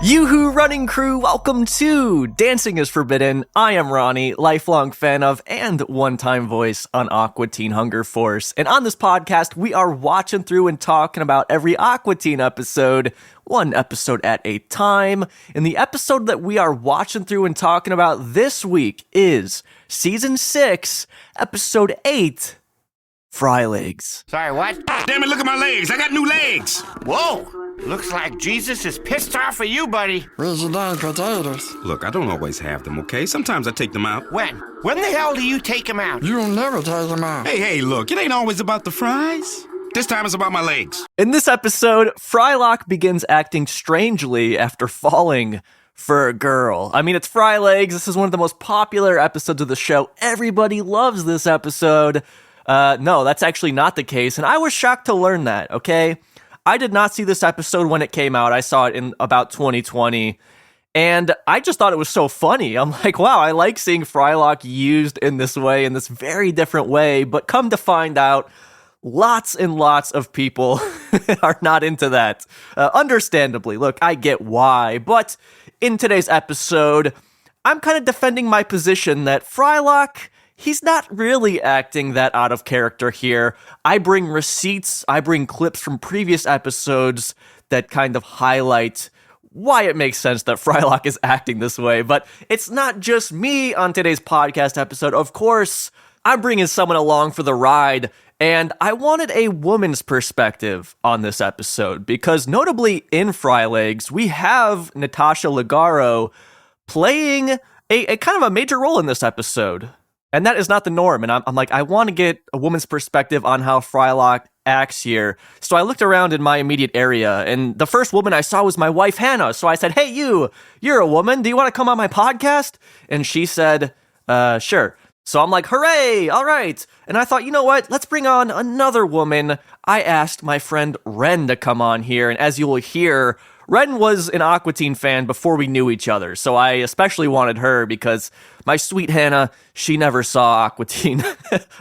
Yoo-hoo, running crew, welcome to Dancing is Forbidden. I am Ronnie, lifelong fan of and one-time voice on Aqua Teen Hunger Force. And on this podcast, we are watching through and talking about every Aqua Teen episode, one episode at a time. And the episode that we are watching through and talking about this week is Season 6, Episode 8, Fry Legs. Sorry, what? Damn it, look at my legs. I got new legs. Whoa! Looks like Jesus is pissed off at you, buddy. Where's your damn potatoes? Look, I don't always have them, okay? Sometimes I take them out. When? When the hell do you take him out? You'll never take them out. Hey, look, it ain't always about the fries. This time it's about my legs. In this episode, Frylock begins acting strangely after falling for a girl. I mean, it's Fry Legs. This is one of the most popular episodes of the show. Everybody loves this episode. No, that's actually not the case, and I was shocked to learn that, okay? I did not see this episode when it came out. I saw it in about 2020, and I just thought it was so funny. I'm like, wow, I like seeing Frylock used in this way, in this very different way, but come to find out, lots and lots of people are not into that. Understandably, look, I get why, but in today's episode, I'm kind of defending my position that Frylock, he's not really acting that out of character here. I bring receipts, I bring clips from previous episodes that kind of highlight why it makes sense that Frylock is acting this way. But it's not just me on today's podcast episode. Of course, I'm bringing someone along for the ride, and I wanted a woman's perspective on this episode, because notably in Fry Legs, we have Natasha Leggero playing a kind of a major role in this episode. And that is not the norm. And I'm like, I want to get a woman's perspective on how Frylock acts here. So I looked around in my immediate area, and the first woman I saw was my wife, Hannah. So I said, hey, you're a woman. Do you want to come on my podcast? And she said, sure. So I'm like, hooray, all right. And I thought, you know what? Let's bring on another woman. I asked my friend Wren to come on here. And as you will hear, Wren was an Aqua Teen fan before we knew each other, so I especially wanted her because my sweet Hannah, she never saw Aqua Teen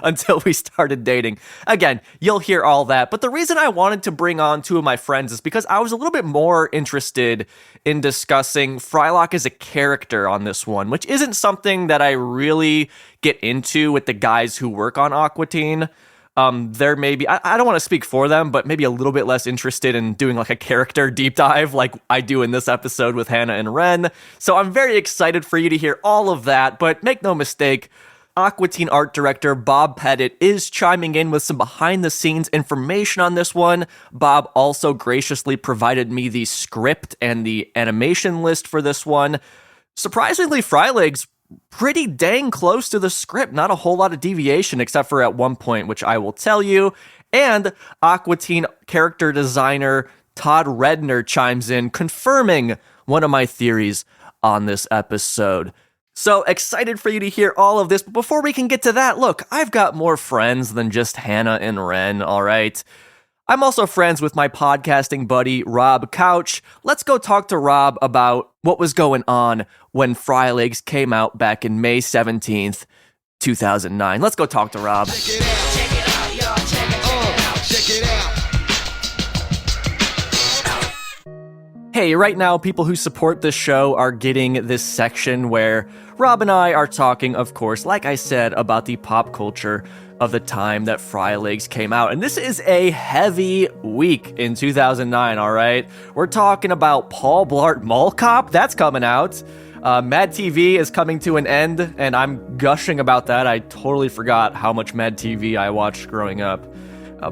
until we started dating. Again, you'll hear all that, but the reason I wanted to bring on two of my friends is because I was a little bit more interested in discussing Frylock as a character on this one, which isn't something that I really get into with the guys who work on Aqua Teen. They're maybe, I don't want to speak for them, but maybe a little bit less interested in doing like a character deep dive like I do in this episode with Hannah and Wren. So I'm very excited for you to hear all of that, but make no mistake, Aqua Teen art director Bob Pettit is chiming in with some behind the scenes information on this one. Bob also graciously provided me the script and the animation list for this one. Surprisingly, Fry Legs pretty dang close to the script, not a whole lot of deviation except for at one point, which I will tell you. And Aqua Teen character designer Todd Redner chimes in, confirming one of my theories on this episode. So excited for you to hear all of this, but before we can get to that, look, I've got more friends than just Hannah and Wren, all right? I'm also friends with my podcasting buddy, Rob Couch. Let's go talk to Rob about what was going on when Fry Legs came out back in May 17th, 2009. Let's go talk to Rob. Check it out, y'all. Check it out. Hey, right now, people who support this show are getting this section where Rob and I are talking, of course, like I said, about the pop culture of the time that Fry Legs came out. And this is a heavy week in 2009, all right? We're talking about Paul Blart Mall Cop. That's coming out. Mad TV is coming to an end, and I'm gushing about that. I totally forgot how much Mad TV I watched growing up.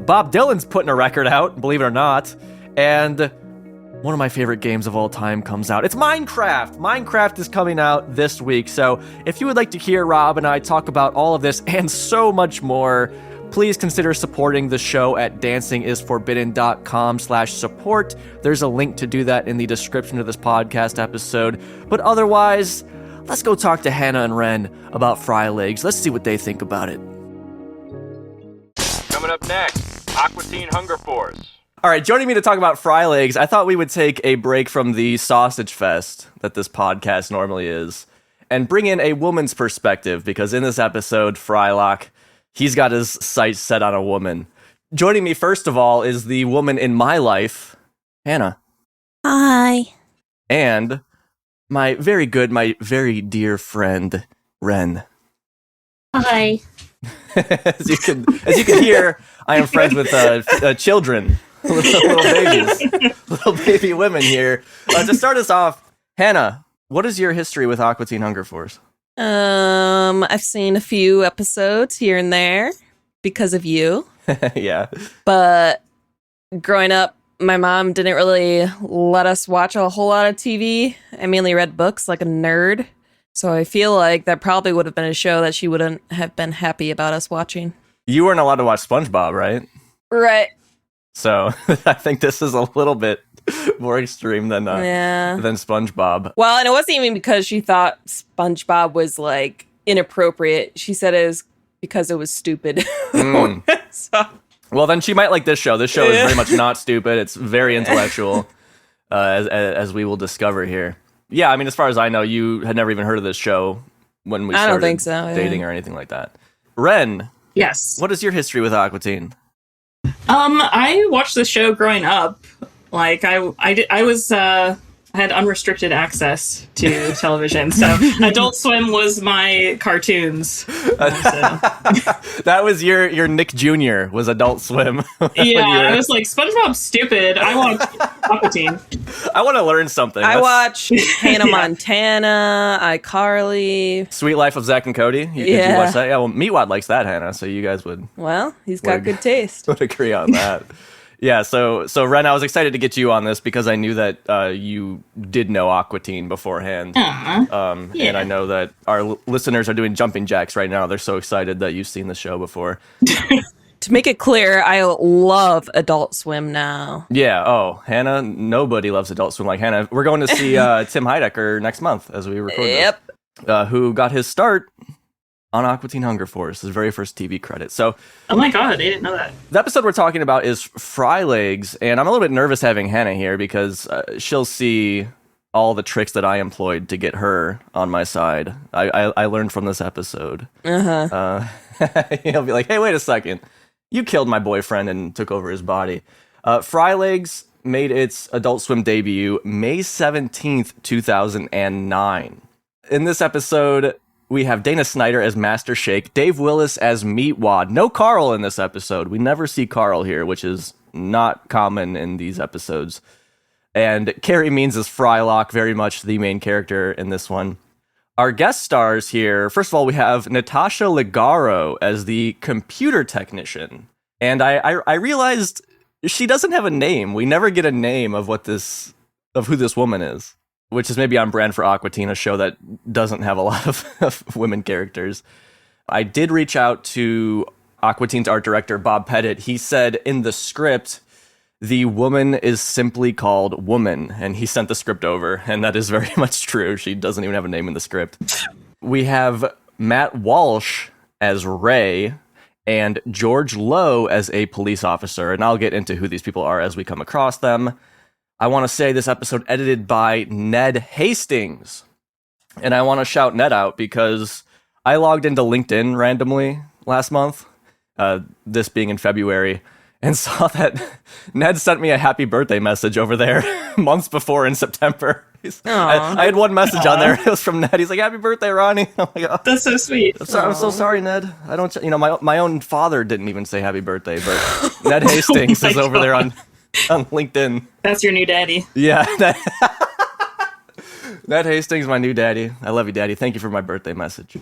Bob Dylan's putting a record out, believe it or not. And one of my favorite games of all time comes out. It's Minecraft. Minecraft is coming out this week. So if you would like to hear Rob and I talk about all of this and so much more, please consider supporting the show at dancingisforbidden.com/support. There's a link to do that in the description of this podcast episode. But otherwise, let's go talk to Hannah and Wren about Fry Legs. Let's see what they think about it. Coming up next, Aqua Teen Hunger Force. All right, joining me to talk about Fry Legs, I thought we would take a break from the sausage fest that this podcast normally is and bring in a woman's perspective, because in this episode, Frylock, he's got his sights set on a woman. Joining me, first of all, is the woman in my life, Hannah. Hi. and my very dear friend, Wren. Hi. As you can hear, I am friends with children, little babies, little baby women here. To start us off, Hannah, what is your history with Aqua Teen Hunger Force? I've seen a few episodes here and there because of you. Yeah. But growing up, my mom didn't really let us watch a whole lot of TV. I mainly read books like a nerd. So I feel like that probably would have been a show that she wouldn't have been happy about us watching. You weren't allowed to watch SpongeBob, right? Right. So I think this is a little bit more extreme than SpongeBob. Well, and it wasn't even because she thought SpongeBob was like inappropriate. She said it was because it was stupid. So. Well, then she might like this show. This show is very much not stupid. It's very intellectual, as we will discover here. Yeah, I mean, as far as I know, you had never even heard of this show when we started dating or anything like that. Wren. Yes. What is your history with Aqua Teen? I watched the show growing up. Like I had unrestricted access to television, so Adult Swim was my cartoons. That was your Nick Jr. was Adult Swim. Yeah, I was like, SpongeBob's stupid. I want Aqua Teen. I want to learn something. I watch Hannah Montana, iCarly. Sweet Life of Zach and Cody. Did you watch that? Yeah, well, Meatwad likes that, Hannah, so you guys would... Well, he's got good taste. Would agree on that. Yeah, so Wren, I was excited to get you on this because I knew that you did know Aqua Teen beforehand. And I know that our listeners are doing jumping jacks right now. They're so excited that you've seen the show before. To make it clear, I love Adult Swim now. Yeah, Hannah, nobody loves Adult Swim like Hannah. We're going to see Tim Heidecker next month as we record this. Who got his start on Aqua Teen Hunger Force, his very first TV credit. So, oh my god, I didn't know that. The episode we're talking about is Fry Legs, and I'm a little bit nervous having Hannah here because she'll see all the tricks that I employed to get her on my side. I learned from this episode. He'll be like, hey, wait a second. You killed my boyfriend and took over his body. Fry Legs made its Adult Swim debut May 17th, 2009. In this episode, we have Dana Snyder as Master Shake, Dave Willis as Meatwad. No Carl in this episode. We never see Carl here, which is not common in these episodes. And Carrie Means as Frylock, very much the main character in this one. Our guest stars here, first of all, we have Natasha Leggero as the computer technician. And I realized she doesn't have a name. We never get a name of who this woman is, which is maybe on brand for Aqua Teen, a show that doesn't have a lot of women characters. I did reach out to Aqua Teen's art director, Bob Pettit. He said in the script, the woman is simply called Woman, and he sent the script over, and that is very much true. She doesn't even have a name in the script. We have Matt Walsh as Ray, and George Lowe as a police officer, and I'll get into who these people are as we come across them. I want to say this episode edited by Ned Hastings. And I want to shout Ned out because I logged into LinkedIn randomly last month, this being in February, and saw that Ned sent me a happy birthday message over there months before in September. I had one message on there. It was from Ned. He's like, happy birthday, Ronnie. I'm like, oh, that's so sweet. I'm so sorry, Ned. I don't, my own father didn't even say happy birthday, but Ned Hastings is over there on LinkedIn. That's your new daddy. Yeah. Ned Hastings, my new daddy. I love you, Daddy. Thank you for my birthday message.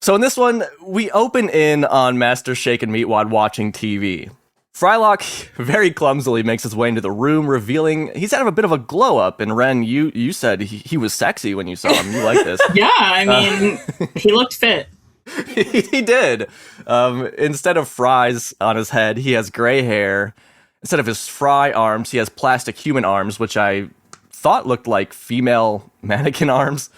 So in this one, we open in on Master Shake and Meatwad watching TV. Frylock very clumsily makes his way into the room, revealing he's had a bit of a glow up. And Wren, you said he was sexy when you saw him. You like this? Yeah, I mean, he looked fit. He did. Instead of fries on his head, he has gray hair. Instead of his fry arms, he has plastic human arms, which I thought looked like female mannequin arms.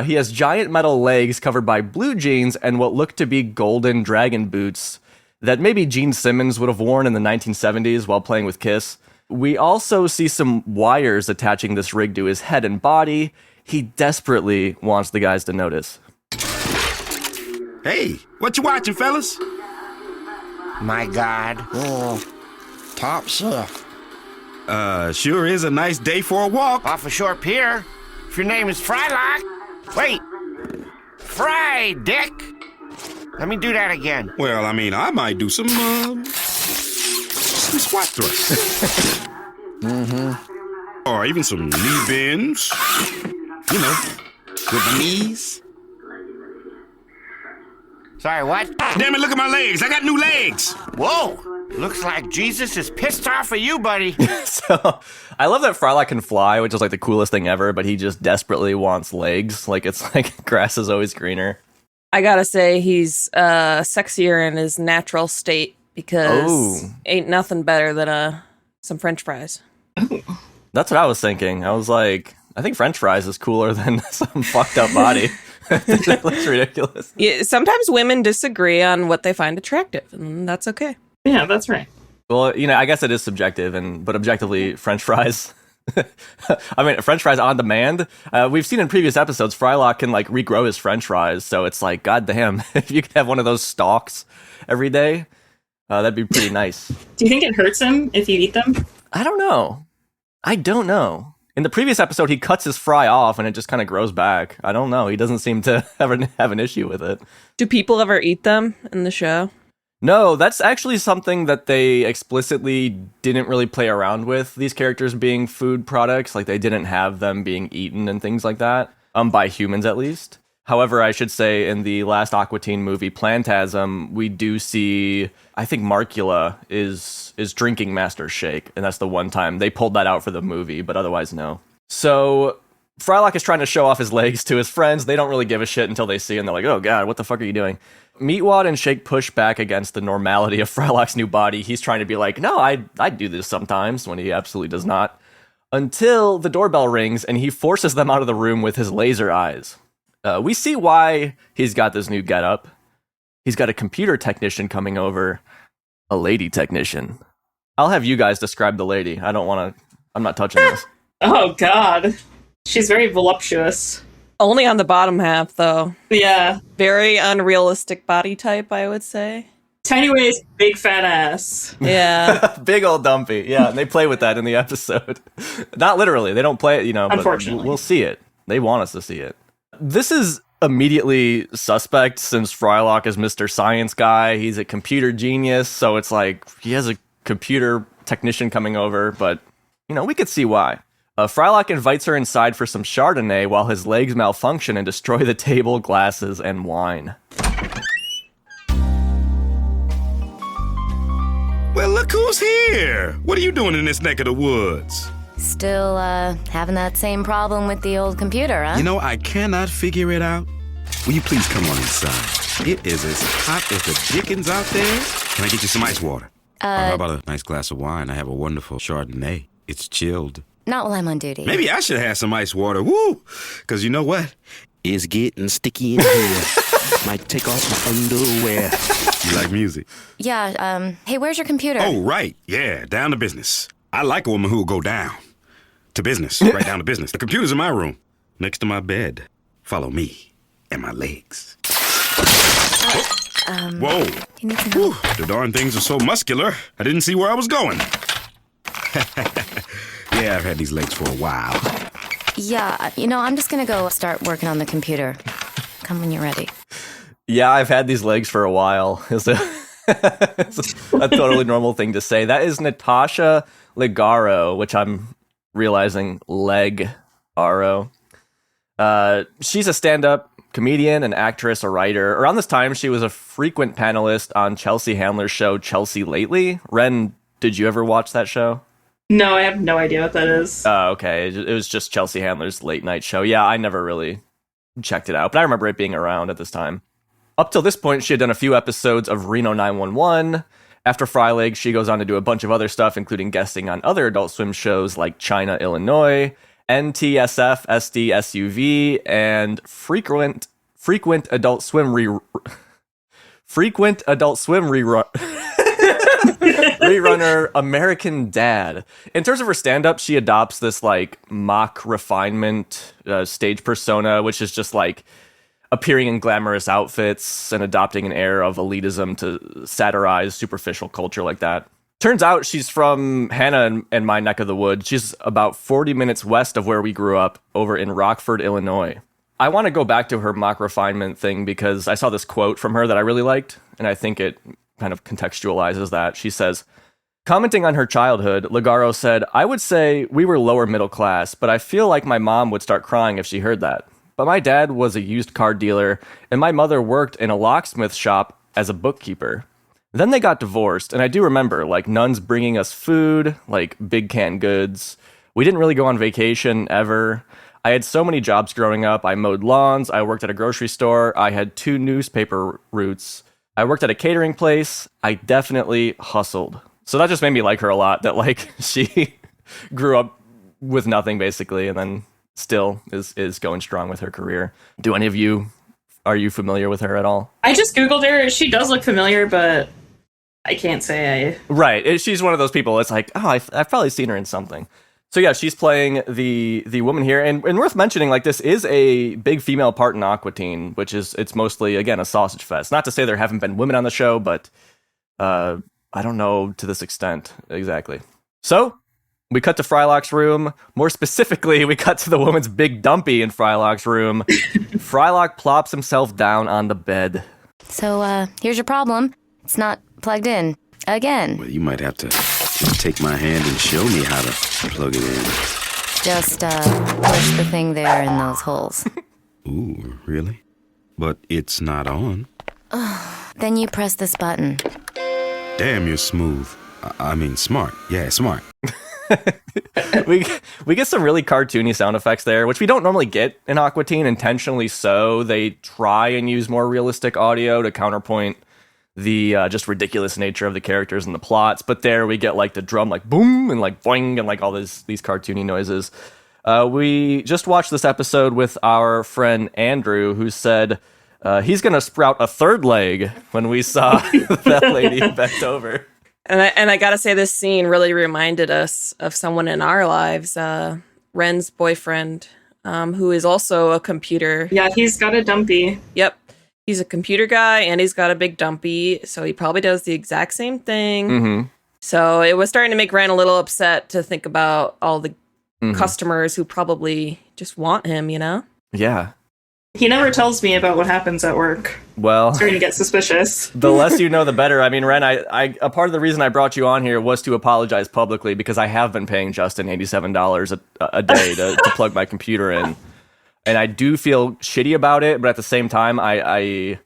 He has giant metal legs covered by blue jeans and what look to be golden dragon boots that maybe Gene Simmons would have worn in the 1970s while playing with Kiss. We also see some wires attaching this rig to his head and body. He desperately wants the guys to notice. Hey, what you watching, fellas? My God. Oh, Top Chef. Sure is a nice day for a walk. Off a short pier. If your name is Frylock. Wait. Fry, Dick. Let me do that again. Well, I mean, I might do some squat thrusts. Or even some knee bends. You know, with my knees. Sorry, what? Damn it, look at my legs. I got new legs. Whoa. Looks like Jesus is pissed off at you, buddy. So I love that Frylock can fly, which is like the coolest thing ever, but he just desperately wants legs. Like it's like grass is always greener. I gotta say, he's sexier in his natural state because ain't nothing better than some French fries. That's what I was thinking. I was like, I think French fries is cooler than some fucked up body. That looks ridiculous. Yeah, sometimes women disagree on what they find attractive, and that's okay. Yeah, that's right. Well, you know, I guess it is subjective, but objectively, French fries. I mean, French fries on demand. We've seen in previous episodes, Frylock can like regrow his French fries, so it's like, goddamn, if you could have one of those stalks every day, that'd be pretty nice. Do you think it hurts him if you eat them? I don't know. In the previous episode, he cuts his fry off and it just kind of grows back. I don't know. He doesn't seem to ever have an issue with it. Do people ever eat them in the show? No, that's actually something that they explicitly didn't really play around with, these characters being food products. Like, they didn't have them being eaten and things like that, by humans at least. However, I should say in the last Aqua Teen movie, Plantasm, we do see, I think Marcula is drinking Master's Shake, and that's the one time they pulled that out for the movie, but otherwise no. So Frylock is trying to show off his legs to his friends. They don't really give a shit until they see him. They're like, oh god, what the fuck are you doing? Meatwad and Shake push back against the normality of Frylock's new body. He's trying to be like, no, I do this sometimes, when he absolutely does not. Until the doorbell rings and he forces them out of the room with his laser eyes. We see why he's got this new getup. He's got a computer technician coming over. A lady technician. I'll have you guys describe the lady. I'm not touching this. Oh, God. She's very voluptuous. Only on the bottom half, though. Yeah. Very unrealistic body type, I would say. Tiny waist, big fat ass. Yeah. Big old dumpy. Yeah, and they play with that in the episode. Not literally. They don't play it, but unfortunately. We'll see it. They want us to see it. This is immediately suspect since Frylock is Mr. Science Guy. He's a computer genius, so it's like he has a computer technician coming over, but, we could see why. Frylock invites her inside for some Chardonnay while his legs malfunction and destroy the table, glasses, and wine. Well, look who's here. What are you doing in this neck of the woods? Still, having that same problem with the old computer, huh? I cannot figure it out. Will you please come on inside? It is as hot as the dickens out there. Can I get you some ice water? Or how about a nice glass of wine? I have a wonderful Chardonnay. It's chilled. Not while I'm on duty. Maybe I should have some ice water. Woo! Because you know what? It's getting sticky in here. Might take off my underwear. You like music? Yeah, hey, where's your computer? Oh, right. Yeah, down to business. I like a woman who will go down. To business. Right down to business. The computer's in my room. Next to my bed. Follow me. And my legs. Whoa. You need some help? The darn things are so muscular, I didn't see where I was going. Yeah, I've had these legs for a while. Yeah, I'm just gonna go start working on the computer. Come when you're ready. Yeah, I've had these legs for a while. It's a totally normal thing to say. That is Natasha Leggero, which I'm realizing Leg-aro. She's a stand-up comedian, an actress, a writer. Around this time, she was a frequent panelist on Chelsea Handler's show Chelsea Lately. Wren, did you ever watch that show? No, I have no idea what that is. Oh, okay. It was just Chelsea Handler's late night show. Yeah, I never really checked it out, but I remember it being around at this time. Up till this point, she had done a few episodes of Reno 911. After Frylegs, she goes on to do a bunch of other stuff, including guesting on other Adult Swim shows like China, Illinois, NTSF, SD, SUV, and frequent Adult Swim rerunner American Dad. In terms of her stand-up, she adopts this like mock refinement stage persona, which is just like appearing in glamorous outfits and adopting an air of elitism to satirize superficial culture like that. Turns out she's from Hannah and my neck of the woods. She's about 40 minutes west of where we grew up, over in Rockford, Illinois. I want to go back to her mock refinement thing because I saw this quote from her that I really liked, and I think it kind of contextualizes that. She says, commenting on her childhood, Leggero said, "I would say we were lower middle class, but I feel like my mom would start crying if she heard that. But my dad was a used car dealer, and my mother worked in a locksmith shop as a bookkeeper. Then they got divorced, and I do remember, like, nuns bringing us food, like big canned goods. We didn't really go on vacation ever. I had so many jobs growing up. I mowed lawns, I worked at a grocery store, I had 2 newspaper routes. I worked at a catering place. I definitely hustled." So that just made me like her a lot, that, like, she grew up with nothing, basically, and then still is going strong with her career. Do any of you, are you familiar with her at all? I just Googled her. She does look familiar, but I can't say I... Right. She's one of those people. It's like, oh, I've probably seen her in something. So yeah, she's playing the woman here. And worth mentioning, like, this is a big female part in Aqua Teen, which is, it's mostly, again, a sausage fest. Not to say there haven't been women on the show, but I don't know to this extent exactly. So we cut to Frylock's room. More specifically, we cut to the woman's big dumpy in Frylock's room. Frylock plops himself down on the bed. So, here's your problem. It's not plugged in. Again. Well, you might have to just take my hand and show me how to plug it in. Just, push the thing there in those holes. Ooh, really? But it's not on. Then you press this button. Damn, you're smooth. I mean, smart. Yeah, smart. we get some really cartoony sound effects there, which we don't normally get in Aqua Teen, intentionally so. They try and use more realistic audio to counterpoint the just ridiculous nature of the characters and the plots. But there we get, like, the drum, like, boom, and, like, boing, and, like, all these cartoony noises. We just watched this episode with our friend Andrew, who said he's going to sprout a third leg when we saw that lady bent over. And I gotta say, this scene really reminded us of someone in our lives, Wren's boyfriend, who is also a computer. Yeah, he's got a dumpy. Yep. He's a computer guy, and he's got a big dumpy, so he probably does the exact same thing. Mm-hmm. So it was starting to make Wren a little upset to think about all the customers who probably just want him, you know? Yeah. He never tells me about what happens at work. Well, Starting to get suspicious. The less you know, the better. I mean, Wren, a part of the reason I brought you on here was to apologize publicly, because I have been paying Justin $87 a day to plug my computer in. And I do feel shitty about it, but at the same time, I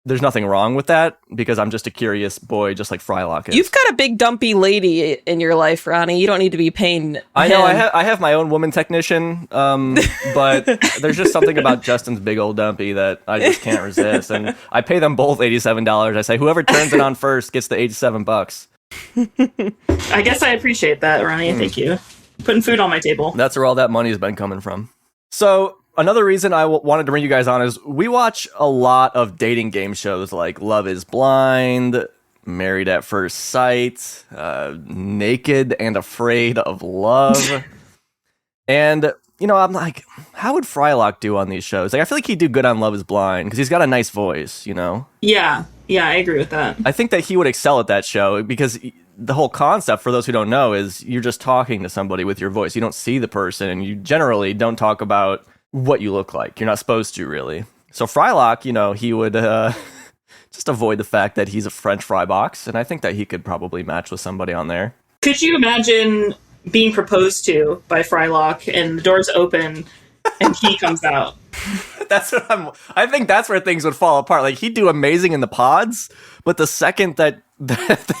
there's nothing wrong with that, because I'm just a curious boy, just like Frylock is. You've got a big dumpy lady in your life, Ronnie. You don't need to be paying I know, him. I have my own woman technician, but there's just something about Justin's big old dumpy that I just can't resist. And I pay them both $87. I say, whoever turns it on first gets the $87. I guess I appreciate that, Ronnie. Thank you. Putting food on my table. That's where all that money's been coming from. So another reason I wanted to bring you guys on is we watch a lot of dating game shows like Love is Blind, Married at First Sight, Naked and Afraid of Love. And, you know, I'm like, how would Frylock do on these shows? Like, I feel like he'd do good on Love is Blind because he's got a nice voice, you know? Yeah, I agree with that. I think that he would excel at that show because the whole concept, for those who don't know, is you're just talking to somebody with your voice. You don't see the person, and you generally don't talk about what you look like. You're not supposed to, really. So Frylock, you know, he would just avoid the fact that he's a French fry box, and I think that he could probably match with somebody on there. Could you imagine being proposed to by Frylock and the doors open and he comes out? I think that's where things would fall apart. Like, he'd do amazing in the pods, but the second that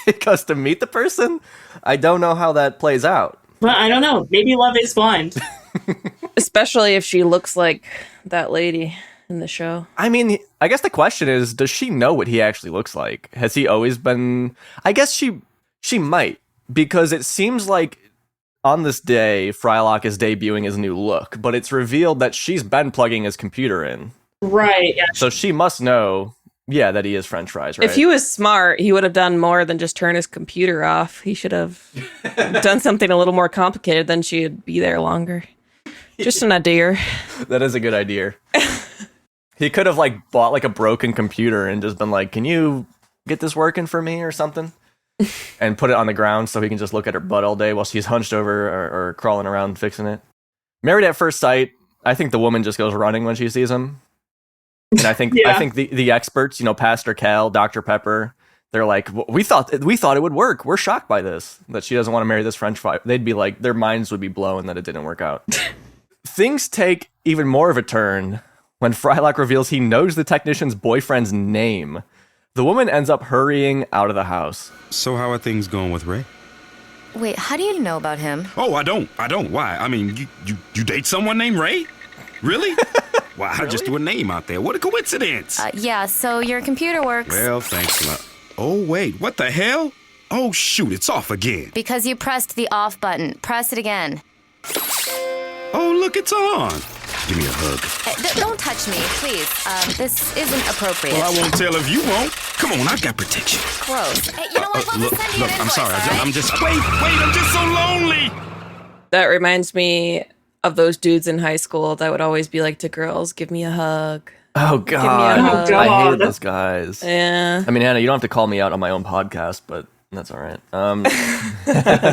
he goes to meet the person, I don't know how that plays out. Well, I don't know. Maybe Love is Blind. Especially if she looks like that lady in the show. I mean, I guess the question is, does she know what he actually looks like? Has he always been... I guess she might, because it seems like on this day, Frylock is debuting his new look, but it's revealed that she's been plugging his computer in. Right, yeah. So she must know, yeah, that he is French fries, right? If he was smart, he would have done more than just turn his computer off. He should have done something a little more complicated, then she'd be there longer. Just an idea. That is a good idea. He could have, like, bought, like, a broken computer and just been like, can you get this working for me or something? and put it on the ground so he can just look at her butt all day while she's hunched over or crawling around fixing it. Married at First Sight, I think the woman just goes running when she sees him. And I think the experts, Pastor Cal, Dr. Pepper, they're like, we thought it would work. We're shocked by this, that she doesn't want to marry this French fry. They'd be like, their minds would be blown that it didn't work out. Things take even more of a turn when Frylock reveals he knows the technician's boyfriend's name. The woman ends up hurrying out of the house. So how are things going with Ray? Wait, how do you know about him? Oh, I don't. Why? I mean, you date someone named Ray? Really? Wow, I just threw a name out there. What a coincidence. Yeah, so your computer works. Well, thanks a lot. Oh, wait, what the hell? Oh, shoot, it's off again. Because you pressed the off button. Press it again. Oh, look, it's on. Give me a hug. Don't touch me, please. This isn't appropriate. Well, I won't tell if you won't. Come on, I got protection. Gross. Hey, you know what? We'll just send you an invoice, I'm sorry. right? I'm just... Wait, I'm just so lonely. That reminds me of those dudes in high school that would always be like to girls, give me a hug. Oh, God. Oh, God. I hated those guys. Yeah. I mean, Hannah, you don't have to call me out on my own podcast, but that's all right.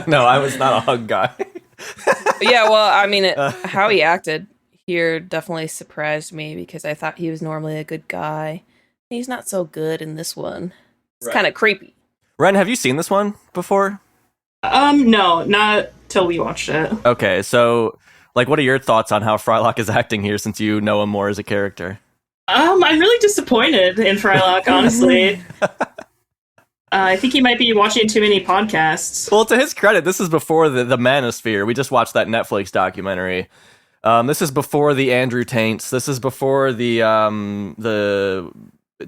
No, I was not a hug guy. Yeah, well, I mean, how he acted here definitely surprised me because I thought he was normally a good guy. He's not so good in this one. It's kind of creepy. Wren, have you seen this one before? No, not till we watched it. Okay, so, what are your thoughts on how Frylock is acting here since you know him more as a character? I'm really disappointed in Frylock, honestly. I think he might be watching too many podcasts. Well, to his credit, this is before the Manosphere. We just watched that Netflix documentary. This is before the Andrew Taints. This is before the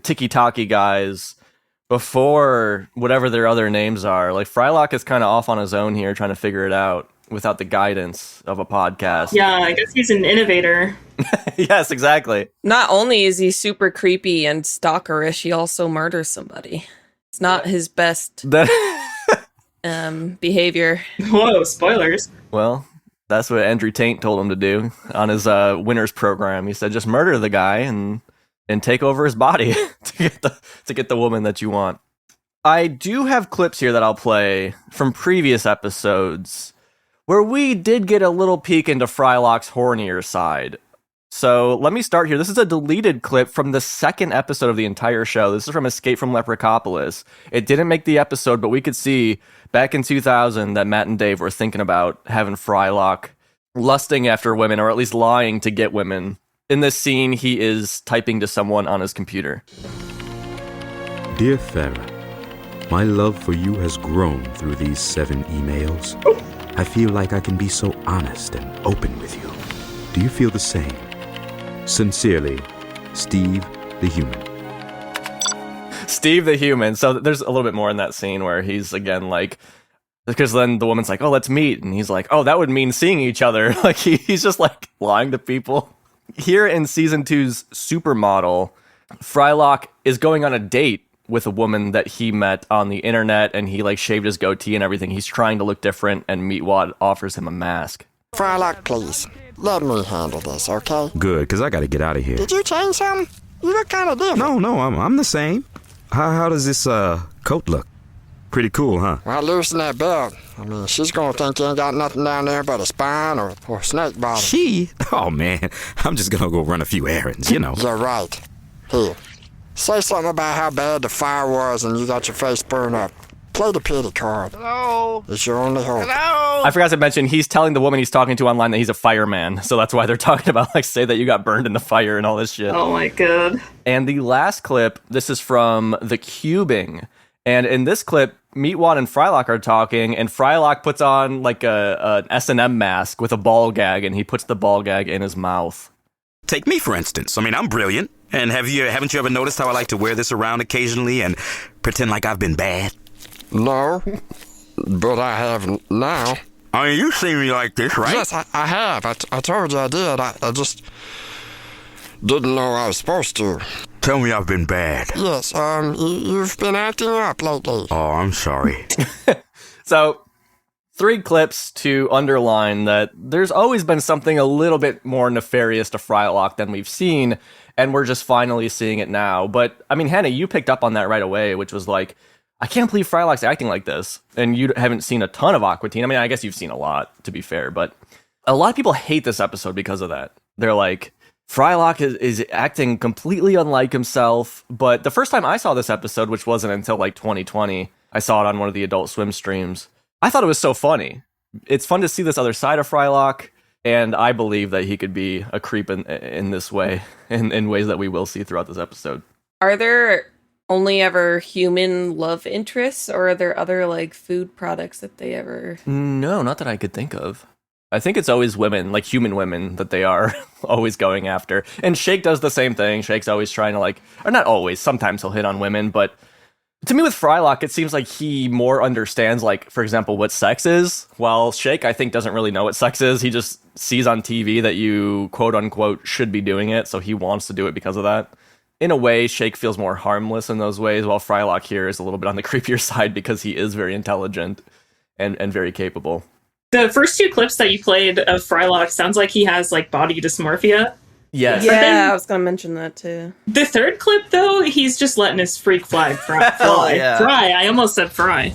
Tiki-Taki guys. Before whatever their other names are. Frylock is kind of off on his own here, trying to figure it out without the guidance of a podcast. Yeah, I guess he's an innovator. Yes, exactly. Not only is he super creepy and stalkerish, he also murders somebody. It's not his best behavior. Whoa, spoilers. Well, that's what Andrew Taint told him to do on his winners program. He said, just murder the guy and take over his body to get the woman that you want. I do have clips here that I'll play from previous episodes where we did get a little peek into Frylock's hornier side. So let me start here. This is a deleted clip from the second episode of the entire show. This is from Escape from Leprechapolis. It didn't make the episode, but we could see back in 2000 that Matt and Dave were thinking about having Frylock lusting after women, or at least lying to get women. In this scene, he is typing to someone on his computer. Dear Farah, my love for you has grown through these 7 emails. I feel like I can be so honest and open with you. Do you feel the same? Sincerely, Steve the Human. Steve the Human. So there's a little bit more in that scene where he's again because then the woman's like, oh, let's meet. And he's like, oh, that would mean seeing each other. He's just lying to people. Here in season 2's Supermodel, Frylock is going on a date with a woman that he met on the internet, and he shaved his goatee and everything. He's trying to look different, and Meatwad offers him a mask. Frylock, please. Let me handle this, okay? Good, because I got to get out of here. Did you change something? You look kind of different. No, I'm the same. How does this coat look? Pretty cool, huh? Well, loosen that belt. I mean, she's gonna think you ain't got nothing down there but a spine or a snake bottom. She? Oh, man. I'm just gonna go run a few errands, You're right. Here. Say something about how bad the fire was and you got your face burned up. Play the pity card. Hello? It's your only hope. Hello? I forgot to mention, he's telling the woman he's talking to online that he's a fireman. So that's why they're talking about, say that you got burned in the fire and all this shit. Oh my god. And the last clip, this is from The Cubing. And in this clip, Meatwad and Frylock are talking, and Frylock puts on an S&M mask with a ball gag, and he puts the ball gag in his mouth. Take me, for instance. I mean, I'm brilliant. And haven't you ever noticed how I like to wear this around occasionally and pretend like I've been bad? No, but I have now. I mean, you've seen me like this, right? Yes, I have. I told you I did. I just didn't know I was supposed to. Tell me I've been bad. Yes, you've been acting up lately. Oh, I'm sorry. So, 3 clips to underline that there's always been something a little bit more nefarious to Frylock than we've seen, and we're just finally seeing it now. But, I mean, Hannah, you picked up on that right away, which was I can't believe Frylock's acting like this. And you haven't seen a ton of Aqua Teen. I mean, I guess you've seen a lot, to be fair, but a lot of people hate this episode because of that. They're like, Frylock is acting completely unlike himself. But the first time I saw this episode, which wasn't until like 2020, I saw it on one of the Adult Swim streams. I thought it was so funny. It's fun to see this other side of Frylock, and I believe that he could be a creep in this way, in ways that we will see throughout this episode. Are there only ever human love interests, or are there other like food products that they ever... No, not that I could think of. I think it's always women, like human women, that they are always going after. And Shake does the same thing. Shake's always trying to or not always, sometimes he'll hit on women, but to me with Frylock, it seems like he more understands, like, for example, what sex is, while Shake, I think, doesn't really know what sex is. He just sees on TV that you, quote-unquote, should be doing it, so he wants to do it because of that. In a way, Shake feels more harmless in those ways, while Frylock here is a little bit on the creepier side because he is very intelligent and very capable. The first 2 clips that you played of Frylock sounds like he has, like, body dysmorphia. Yes. Yeah, I was going to mention that, too. The third clip, though, he's just letting his freak fly. Oh, yeah. Fry. I almost said fry.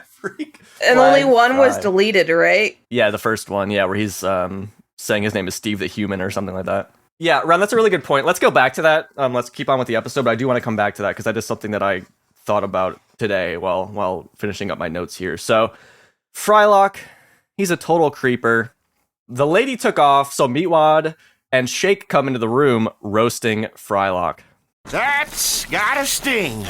Freak. And only one was deleted, right? Yeah, the first one, yeah, where he's saying his name is Steve the Human or something like that. Yeah, Ron, that's a really good point. Let's go back to that. Let's keep on with the episode, but I do want to come back to that because that is something that I thought about today while finishing up my notes here. So, Frylock, he's a total creeper. The lady took off, so Meatwad and Shake come into the room roasting Frylock. That's got a sting.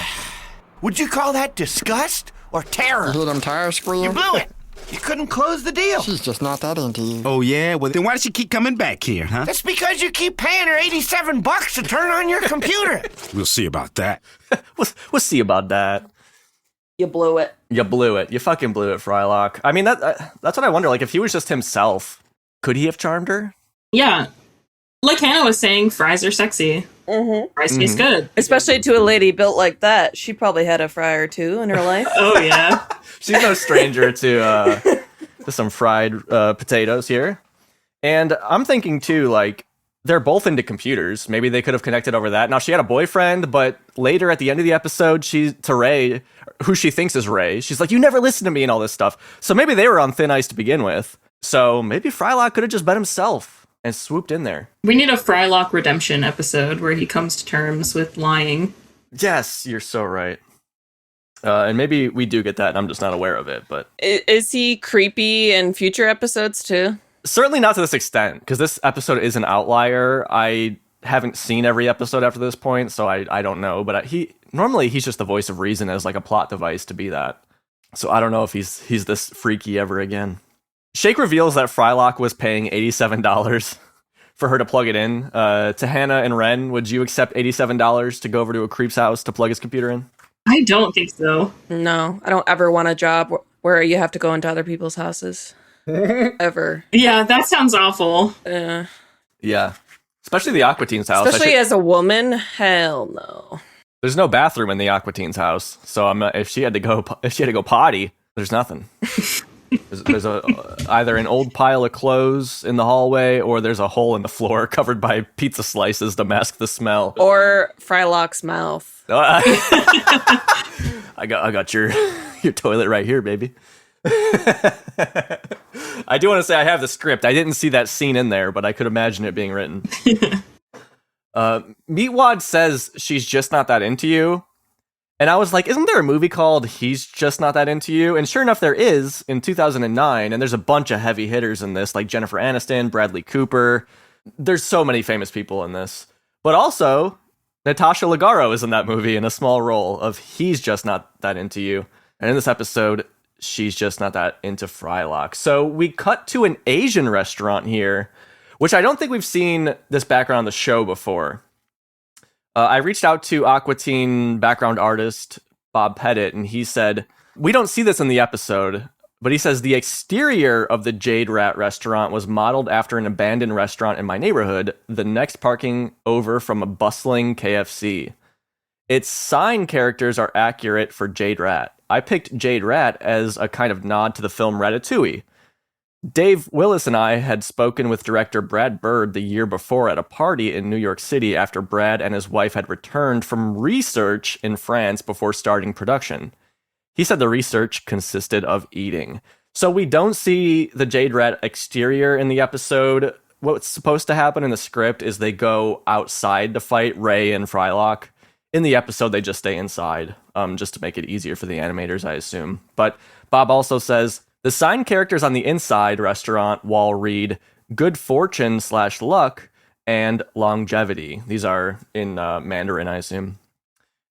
Would you call that disgust or terror? You hear them tires scream? You blew it. You couldn't close the deal. She's just not that into you. Oh, yeah? Well, then why does she keep coming back here, huh? That's because you keep paying her $87 to turn on your computer. We'll see about that. We'll see about that. You blew it. You blew it. You fucking blew it, Frylock. I mean, that's what I wonder. Like, if he was just himself, could he have charmed her? Yeah. Like Hannah was saying, fries are sexy. Mm-hmm. Fries taste good. Especially to a lady built like that. She probably had a fry or two in her life. Oh, yeah. She's no stranger to some fried potatoes here. And I'm thinking, too, like, they're both into computers. Maybe they could have connected over that. Now, she had a boyfriend, but later at the end of the episode, to Ray, who she thinks is Ray, she's like, you never listen to me and all this stuff. So maybe they were on thin ice to begin with. So maybe Frylock could have just been himself and swooped in there. We need a Frylock redemption episode where he comes to terms with lying. Yes, you're so right. And maybe we do get that, and I'm just not aware of it. But is he creepy in future episodes, too? Certainly not to this extent, because this episode is an outlier. I haven't seen every episode after this point, so I don't know. But normally he's just the voice of reason as like a plot device to be that. So I don't know if he's this freaky ever again. Shake reveals that Frylock was paying $87 for her to plug it in. To Hannah and Wren, would you accept $87 to go over to a creep's house to plug his computer in? I don't think so. No, I don't ever want a job where you have to go into other people's houses. Ever. Yeah, that sounds awful. Yeah. Especially the Aqua Teen's house. Especially as a woman, hell no. There's no bathroom in the Aqua Teen's house, so if she had to go potty, there's nothing. There's either an old pile of clothes in the hallway, or there's a hole in the floor covered by pizza slices to mask the smell. Or Frylock's mouth. I got your toilet right here, baby. I do want to say I have the script. I didn't see that scene in there, but I could imagine it being written. Meatwad says she's just not that into you. And I was like, isn't there a movie called He's Just Not That Into You? And sure enough, there is in 2009. And there's a bunch of heavy hitters in this, like Jennifer Aniston, Bradley Cooper. There's so many famous people in this. But also, Natasha Leggero is in that movie in a small role of He's Just Not That Into You. And in this episode, she's just not that into Frylock. So we cut to an Asian restaurant here, which I don't think we've seen this background on the show before. I reached out to Aqua Teen background artist Bob Pettit, and he said, we don't see this in the episode, but he says the exterior of the Jade Rat restaurant was modeled after an abandoned restaurant in my neighborhood, the next parking over from a bustling KFC. Its sign characters are accurate for Jade Rat. I picked Jade Rat as a kind of nod to the film Ratatouille. Dave Willis and I had spoken with director Brad Bird the year before at a party in New York City after Brad and his wife had returned from research in France before starting production. He said the research consisted of eating. So we don't see the Jade Rat exterior in the episode. What's supposed to happen in the script is they go outside to fight Ray and Frylock. In the episode, they just stay inside, just to make it easier for the animators, I assume. But Bob also says, the sign characters on the inside restaurant wall read good fortune/luck and longevity. These are in Mandarin, I assume.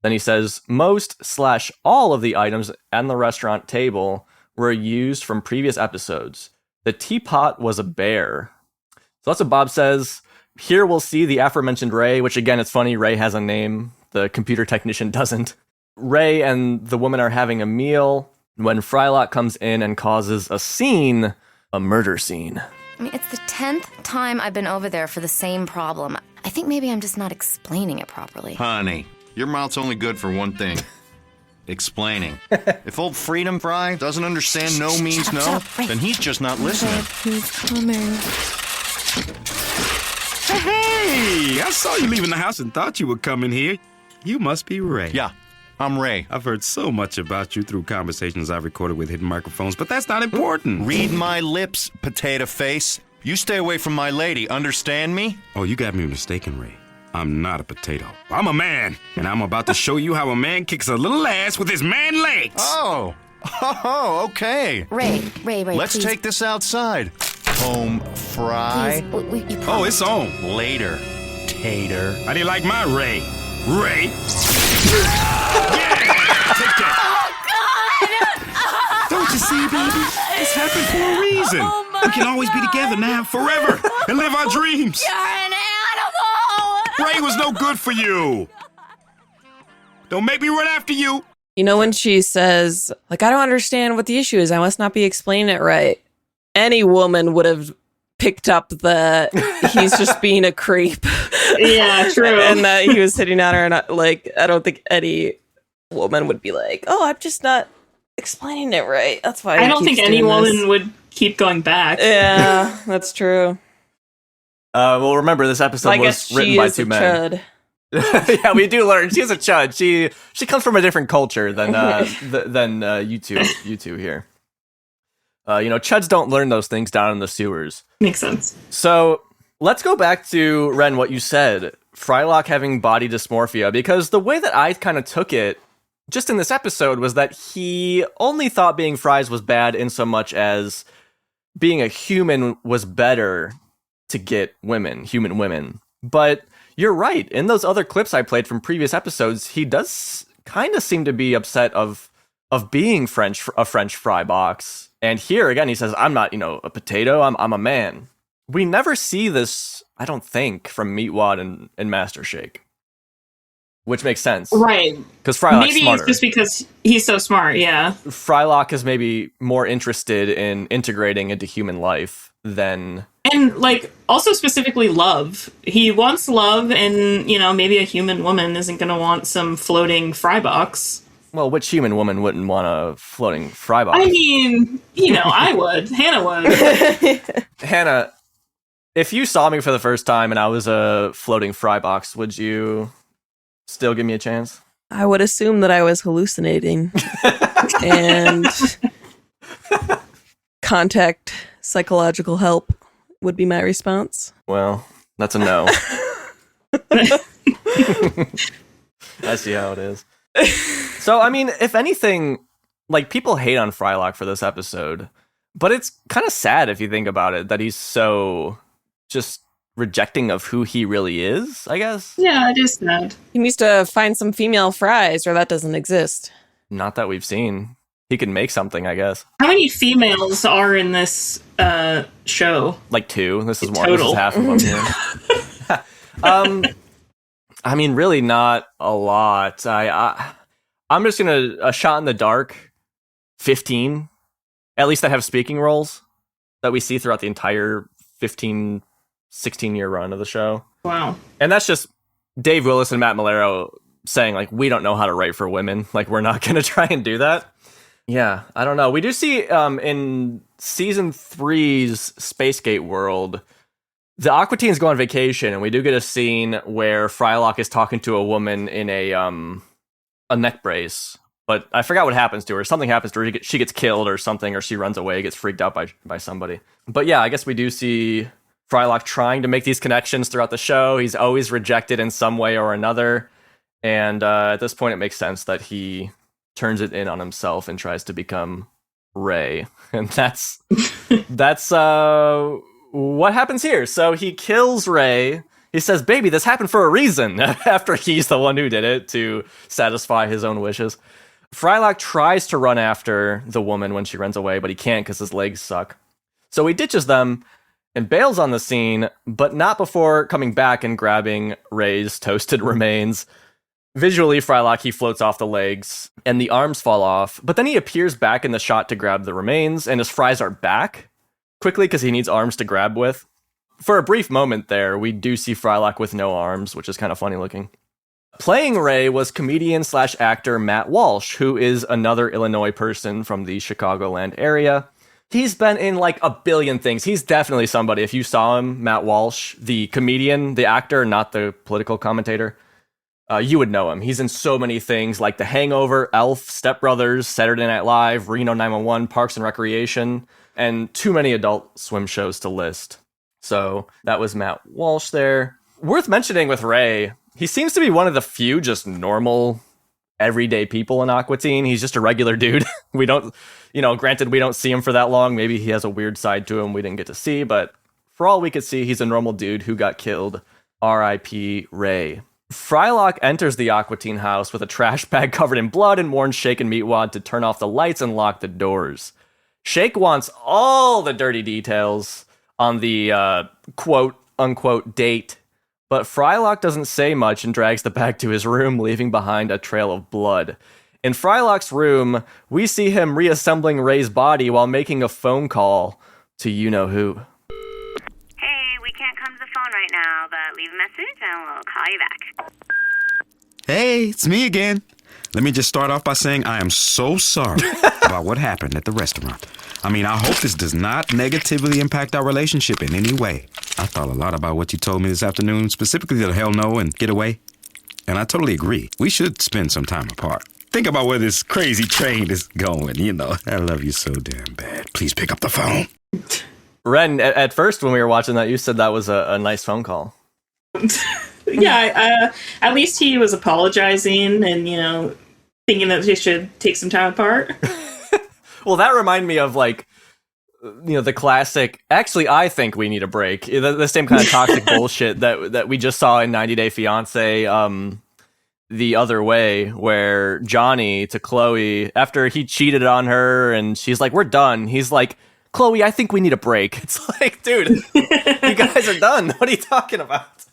Then he says, most/all of the items on the restaurant table were used from previous episodes. The teapot was a bear. So that's what Bob says. Here we'll see the aforementioned Ray, which again, it's funny, Ray has a name. The computer technician doesn't. Ray and the woman are having a meal when Frylock comes in and causes a scene, a murder scene. I mean, it's the 10th time I've been over there for the same problem. I think maybe I'm just not explaining it properly. Honey, your mouth's only good for one thing. Explaining. If old Freedom Fry doesn't understand no means no, then he's just not listening. He's coming. Hey, I saw you leaving the house and thought you would come in here. You must be Ray. Yeah, I'm Ray. I've heard so much about you through conversations I've recorded with hidden microphones, but that's not important. Read my lips, potato face. You stay away from my lady, understand me? Oh, you got me mistaken, Ray. I'm not a potato. I'm a man, and I'm about to show you how a man kicks a little ass with his man legs. Oh, okay. Ray, Let's please. take this outside. Home fry. Please, you Oh, it's on. Later, tater. How do you like my Ray? Ray? Yeah! Take that. Oh, God! Don't you see, baby? It's happened for a reason. We can always be together now, forever, and live our dreams. You're an animal! Ray was no good for you. Don't make me run after you. You know, when she says, like, I don't understand what the issue is, I must not be explaining it right. Any woman would have picked up the he's just being a creep. Yeah, true. And that he was hitting on her. And I don't think any woman would be like, oh, I'm just not explaining it right. That's why I don't think any woman would keep going back. Yeah, that's true. Well, remember, this episode was written by two men. Yeah, we do learn she's a chud. She comes from a different culture than you two here. Chuds don't learn those things down in the sewers. Makes sense. So let's go back to, Wren, what you said. Frylock having body dysmorphia, because the way that I kind of took it, just in this episode, was that he only thought being Fry's was bad in so much as being a human was better to get human women. But you're right. In those other clips I played from previous episodes, he does kind of seem to be upset of being a French fry box. And here again, he says, I'm not, a potato. I'm a man. We never see this, I don't think, from Meatwad and Master Shake. Which makes sense. Right. Because Frylock's maybe smarter. It's just because he's so smart, yeah. Frylock is maybe more interested in integrating into human life than... And, also specifically love. He wants love, and, maybe a human woman isn't going to want some floating fry box. Well, which human woman wouldn't want a floating fry box? I mean, I would. Hannah would. Hannah, if you saw me for the first time and I was a floating fry box, would you still give me a chance? I would assume that I was hallucinating and contact psychological help would be my response. Well, that's a no. I see how it is. So, I mean, if anything, people hate on Frylock for this episode, but it's kind of sad if you think about it, that he's so just rejecting of who he really is, I guess. Yeah, it is sad. He needs to find some female fries, or that doesn't exist. Not that we've seen. He can make something, I guess. How many females are in this show? 2. This is one. Total. This is half of them. Here. I mean, really not a lot. I'm just gonna a shot in the dark. 15, at least that have speaking roles that we see throughout the entire 15, 16-year run of the show. Wow. And that's just Dave Willis and Matt Malero saying we don't know how to write for women. We're not gonna try and do that. Yeah, I don't know. We do see in season 3's Spacegate world, the Aqua Teens go on vacation, and we do get a scene where Frylock is talking to a woman in a neck brace. But I forgot what happens to her. Something happens to her. She gets killed or something, or she runs away, gets freaked out by somebody. But yeah, I guess we do see Frylock trying to make these connections throughout the show. He's always rejected in some way or another. And at this point, it makes sense that he turns it in on himself and tries to become Ray. And that's what happens here. So he kills Ray. He says, baby, this happened for a reason, after he's the one who did it to satisfy his own wishes. Frylock tries to run after the woman when she runs away, but he can't because his legs suck. So he ditches them and bails on the scene, but not before coming back and grabbing Ray's toasted remains. Visually, Frylock, he floats off the legs, and the arms fall off, but then he appears back in the shot to grab the remains, and his fries are back quickly because he needs arms to grab with. For a brief moment there, we do see Frylock with no arms, which is kind of funny looking. Playing Ray was comedian/actor Matt Walsh, who is another Illinois person from the Chicagoland area. He's been in like a billion things. He's definitely somebody. If you saw him, Matt Walsh, the comedian, the actor, not the political commentator, you would know him. He's in so many things like The Hangover, Elf, Step Brothers, Saturday Night Live, Reno 911, Parks and Recreation, and too many Adult Swim shows to list. So that was Matt Walsh there. Worth mentioning with Ray, he seems to be one of the few just normal, everyday people in Aqua Teen. He's just a regular dude. We don't, granted, we don't see him for that long. Maybe he has a weird side to him we didn't get to see, but for all we could see, he's a normal dude who got killed. R.I.P. Ray. Frylock enters the Aqua Teen house with a trash bag covered in blood and warns Shake and Meatwad to turn off the lights and lock the doors. Shake wants all the dirty details on the quote-unquote date, but Frylock doesn't say much and drags the bag to his room, leaving behind a trail of blood. In Frylock's room, we see him reassembling Ray's body while making a phone call to you-know-who. Hey, we can't come to the phone right now, but leave a message and we'll call you back. Hey, it's me again. Let me just start off by saying I am so sorry about what happened at the restaurant. I mean, I hope this does not negatively impact our relationship in any way. I thought a lot about what you told me this afternoon, specifically the hell no and get away. And I totally agree. We should spend some time apart. Think about where this crazy train is going, I love you so damn bad. Please pick up the phone. Wren, at first when we were watching that, you said that was a nice phone call. Yeah, at least he was apologizing and, thinking that they should take some time apart. Well, that reminded me of, the classic, actually, I think we need a break. The same kind of toxic bullshit that we just saw in 90 Day Fiancé the other way, where Johnny to Chloe, after he cheated on her and she's like, we're done. He's like, Chloe, I think we need a break. It's like, dude, you guys are done. What are you talking about?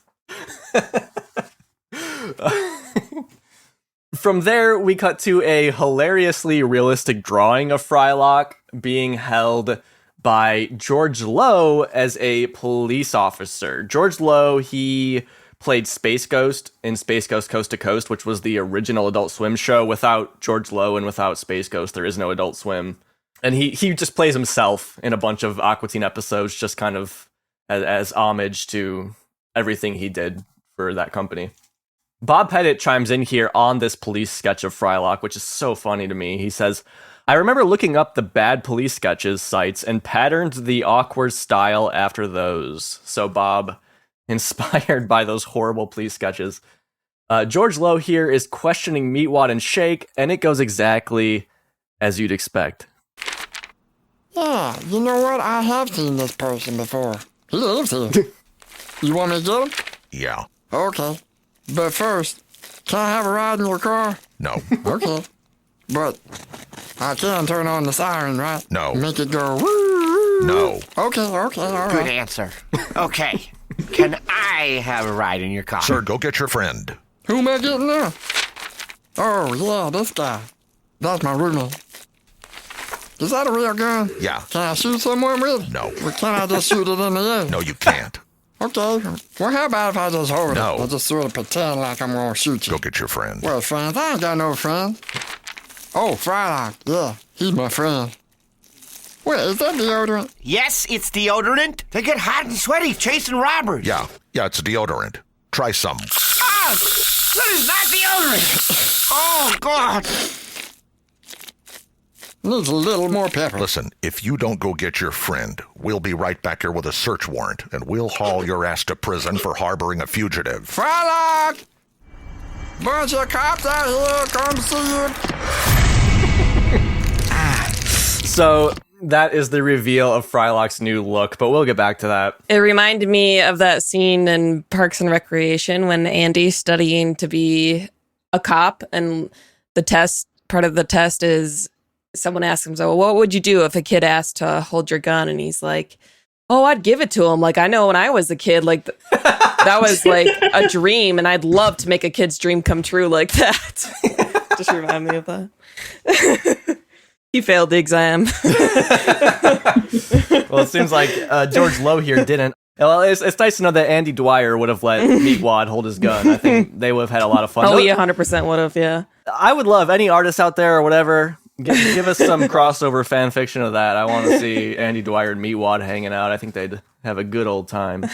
From there, we cut to a hilariously realistic drawing of Frylock being held by George Lowe as a police officer. George Lowe, he played Space Ghost in Space Ghost Coast to Coast, which was the original Adult Swim show. Without George Lowe and without Space Ghost, there is no Adult Swim. And he just plays himself in a bunch of Aqua Teen episodes, just kind of as homage to everything he did for that company. Bob Pettit chimes in here on this police sketch of Frylock, which is so funny to me. He says, I remember looking up the bad police sketches sites and patterned the awkward style after those. So Bob, inspired by those horrible police sketches. George Lowe here is questioning Meatwad and Shake, and it goes exactly as you'd expect. Yeah, you know what? I have seen this person before. He lives here. You want me to get him? Yeah. Okay. But first, can I have a ride in your car? No. Okay. But I can turn on the siren, right? No. Make it go woo. No. Okay, all right. Good answer. Okay. Can I have a ride in your car? Sir, go get your friend. Who am I getting now? Oh, yeah, this guy. That's my roommate. Is that a real gun? Yeah. Can I shoot someone with it? No. Or can I just shoot it in the air? No, you can't. Okay. Well, how about if I just hold No. it? I just sort of pretend like I'm going to shoot you. Go get your friend. Well, friends, I ain't got no friends. Oh, Frylock. Yeah, he's my friend. Wait, is that deodorant? Yes, it's deodorant. They get hot and sweaty chasing robbers. Yeah, it's deodorant. Try some. Ah! That is not deodorant. Oh, God. Needs a little more pepper. Listen, if you don't go get your friend, we'll be right back here with a search warrant, and we'll haul your ass to prison for harboring a fugitive. Frylock! Bunch of cops out here, come see you. So that is the reveal of Frylock's new look, but we'll get back to that. It reminded me of that scene in Parks and Recreation when Andy's studying to be a cop, and part of the test is someone asks him, so what would you do if a kid asked to hold your gun? And he's like, oh, I'd give it to him. Like, I know when I was a kid, like, that was like a dream, and I'd love to make a kid's dream come true like that. Just remind me of that. He failed the exam. Well, it seems like George Lowe here didn't. Well, it's nice to know that Andy Dwyer would have let Meatwad hold his gun. I think they would have had a lot of fun. Oh, he 100% would have, yeah. I would love any artists out there or whatever. Give us some crossover fan fiction of that. I want to see Andy Dwyer and Meatwad hanging out. I think they'd have a good old time.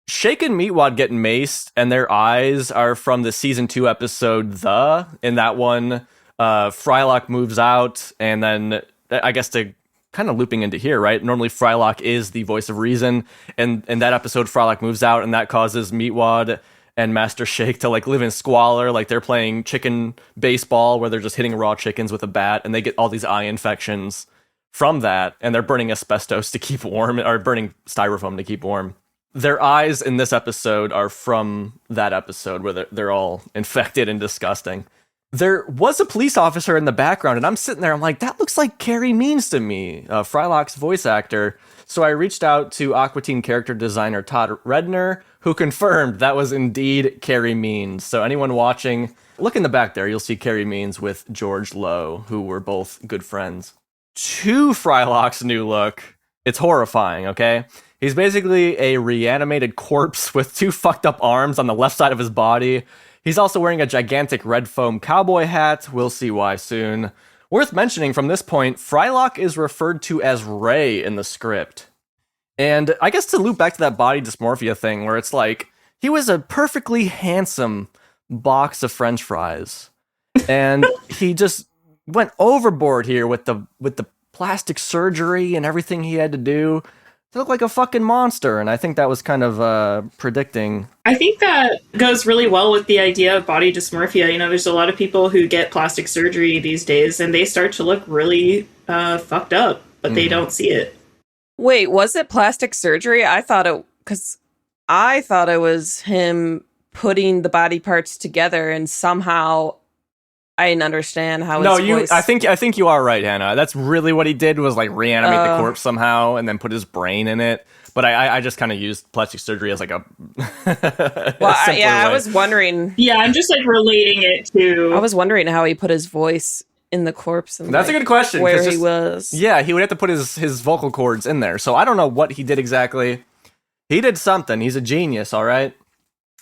Shake and Meatwad get maced, and their eyes are from the season 2 episode The. In that one, Frylock moves out, and then I guess to kind of looping into here, right? Normally Frylock is the voice of reason, and in that episode, Frylock moves out, and that causes Meatwad and Master Shake to like live in squalor, like they're playing chicken baseball where they're just hitting raw chickens with a bat, and they get all these eye infections from that, and they're burning asbestos to keep warm, or burning styrofoam to keep warm. Their eyes in this episode are from that episode where they're all infected and disgusting. There was a police officer in the background, and I'm sitting there, I'm like, that looks like Carrie Means to me, Frylock's voice actor. So I reached out to Aqua Teen character designer Todd Redner, who confirmed that was indeed Carrie Means. So anyone watching, look in the back there, you'll see Carrie Means with George Lowe, who were both good friends. To Frylock's new look, it's horrifying, okay? He's basically a reanimated corpse with 2 fucked up arms on the left side of his body. He's also wearing a gigantic red foam cowboy hat. We'll see why soon. Worth mentioning from this point, Frylock is referred to as Ray in the script. And I guess to loop back to that body dysmorphia thing where it's like, he was a perfectly handsome box of French fries. And he just went overboard here with the plastic surgery and everything he had to do to look like a fucking monster, and I think that was kind of predicting. I think that goes really well with the idea of body dysmorphia. You know, there's a lot of people who get plastic surgery these days, and they start to look really fucked up, but they don't see it. Wait, was it plastic surgery? I thought it was him putting the body parts together, and somehow I didn't understand how. Voice... I think you are right, Hannah. That's really what he did, was like reanimate the corpse somehow and then put his brain in it. But I just kind of used plastic surgery as like a. I was wondering. Yeah, I'm just like relating it to. I was wondering how he put his voice in the corpse. And that's a good question. Where he was. Yeah, he would have to put his vocal cords in there. So I don't know what he did exactly. He did something. He's a genius, all right?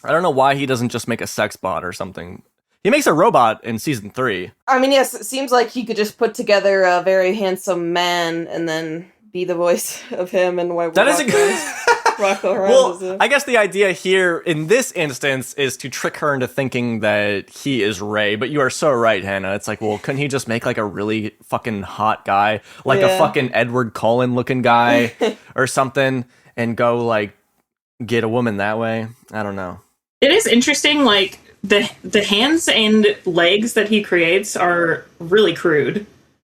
I don't know why he doesn't just make a sex bot or something. He makes a robot in season 3. I mean, yes, it seems like he could just put together a very handsome man and then be the voice of him and rock around. Well, I guess the idea here in this instance is to trick her into thinking that he is Ray. But you are so right, Hannah. It's like, well, couldn't he just make like a really fucking hot guy, like a fucking Edward Cullen looking guy or something, and go like get a woman that way? I don't know. It is interesting, like. The hands and legs that he creates are really crude.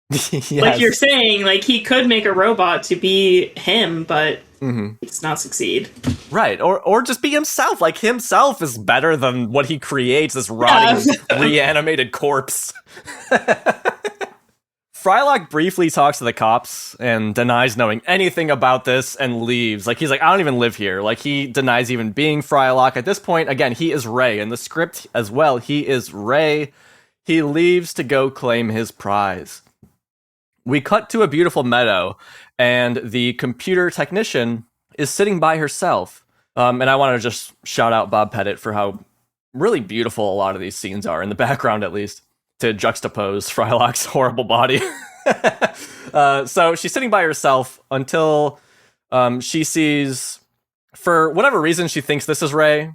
Yes. Like you're saying, like he could make a robot to be him, but he does not succeed. Right, or just be himself. Like himself is better than what he creates, this rotting, reanimated corpse. Frylock briefly talks to the cops and denies knowing anything about this and leaves. Like, he's like, I don't even live here. Like, he denies even being Frylock. At this point, again, he is Ray. In the script as well, he is Ray. He leaves to go claim his prize. We cut to a beautiful meadow, and the computer technician is sitting by herself. And I want to just shout out Bob Pettit for how really beautiful a lot of these scenes are, in the background at least. to juxtapose Frylock's horrible body. So she's sitting by herself until she sees, for whatever reason, she thinks this is Ray.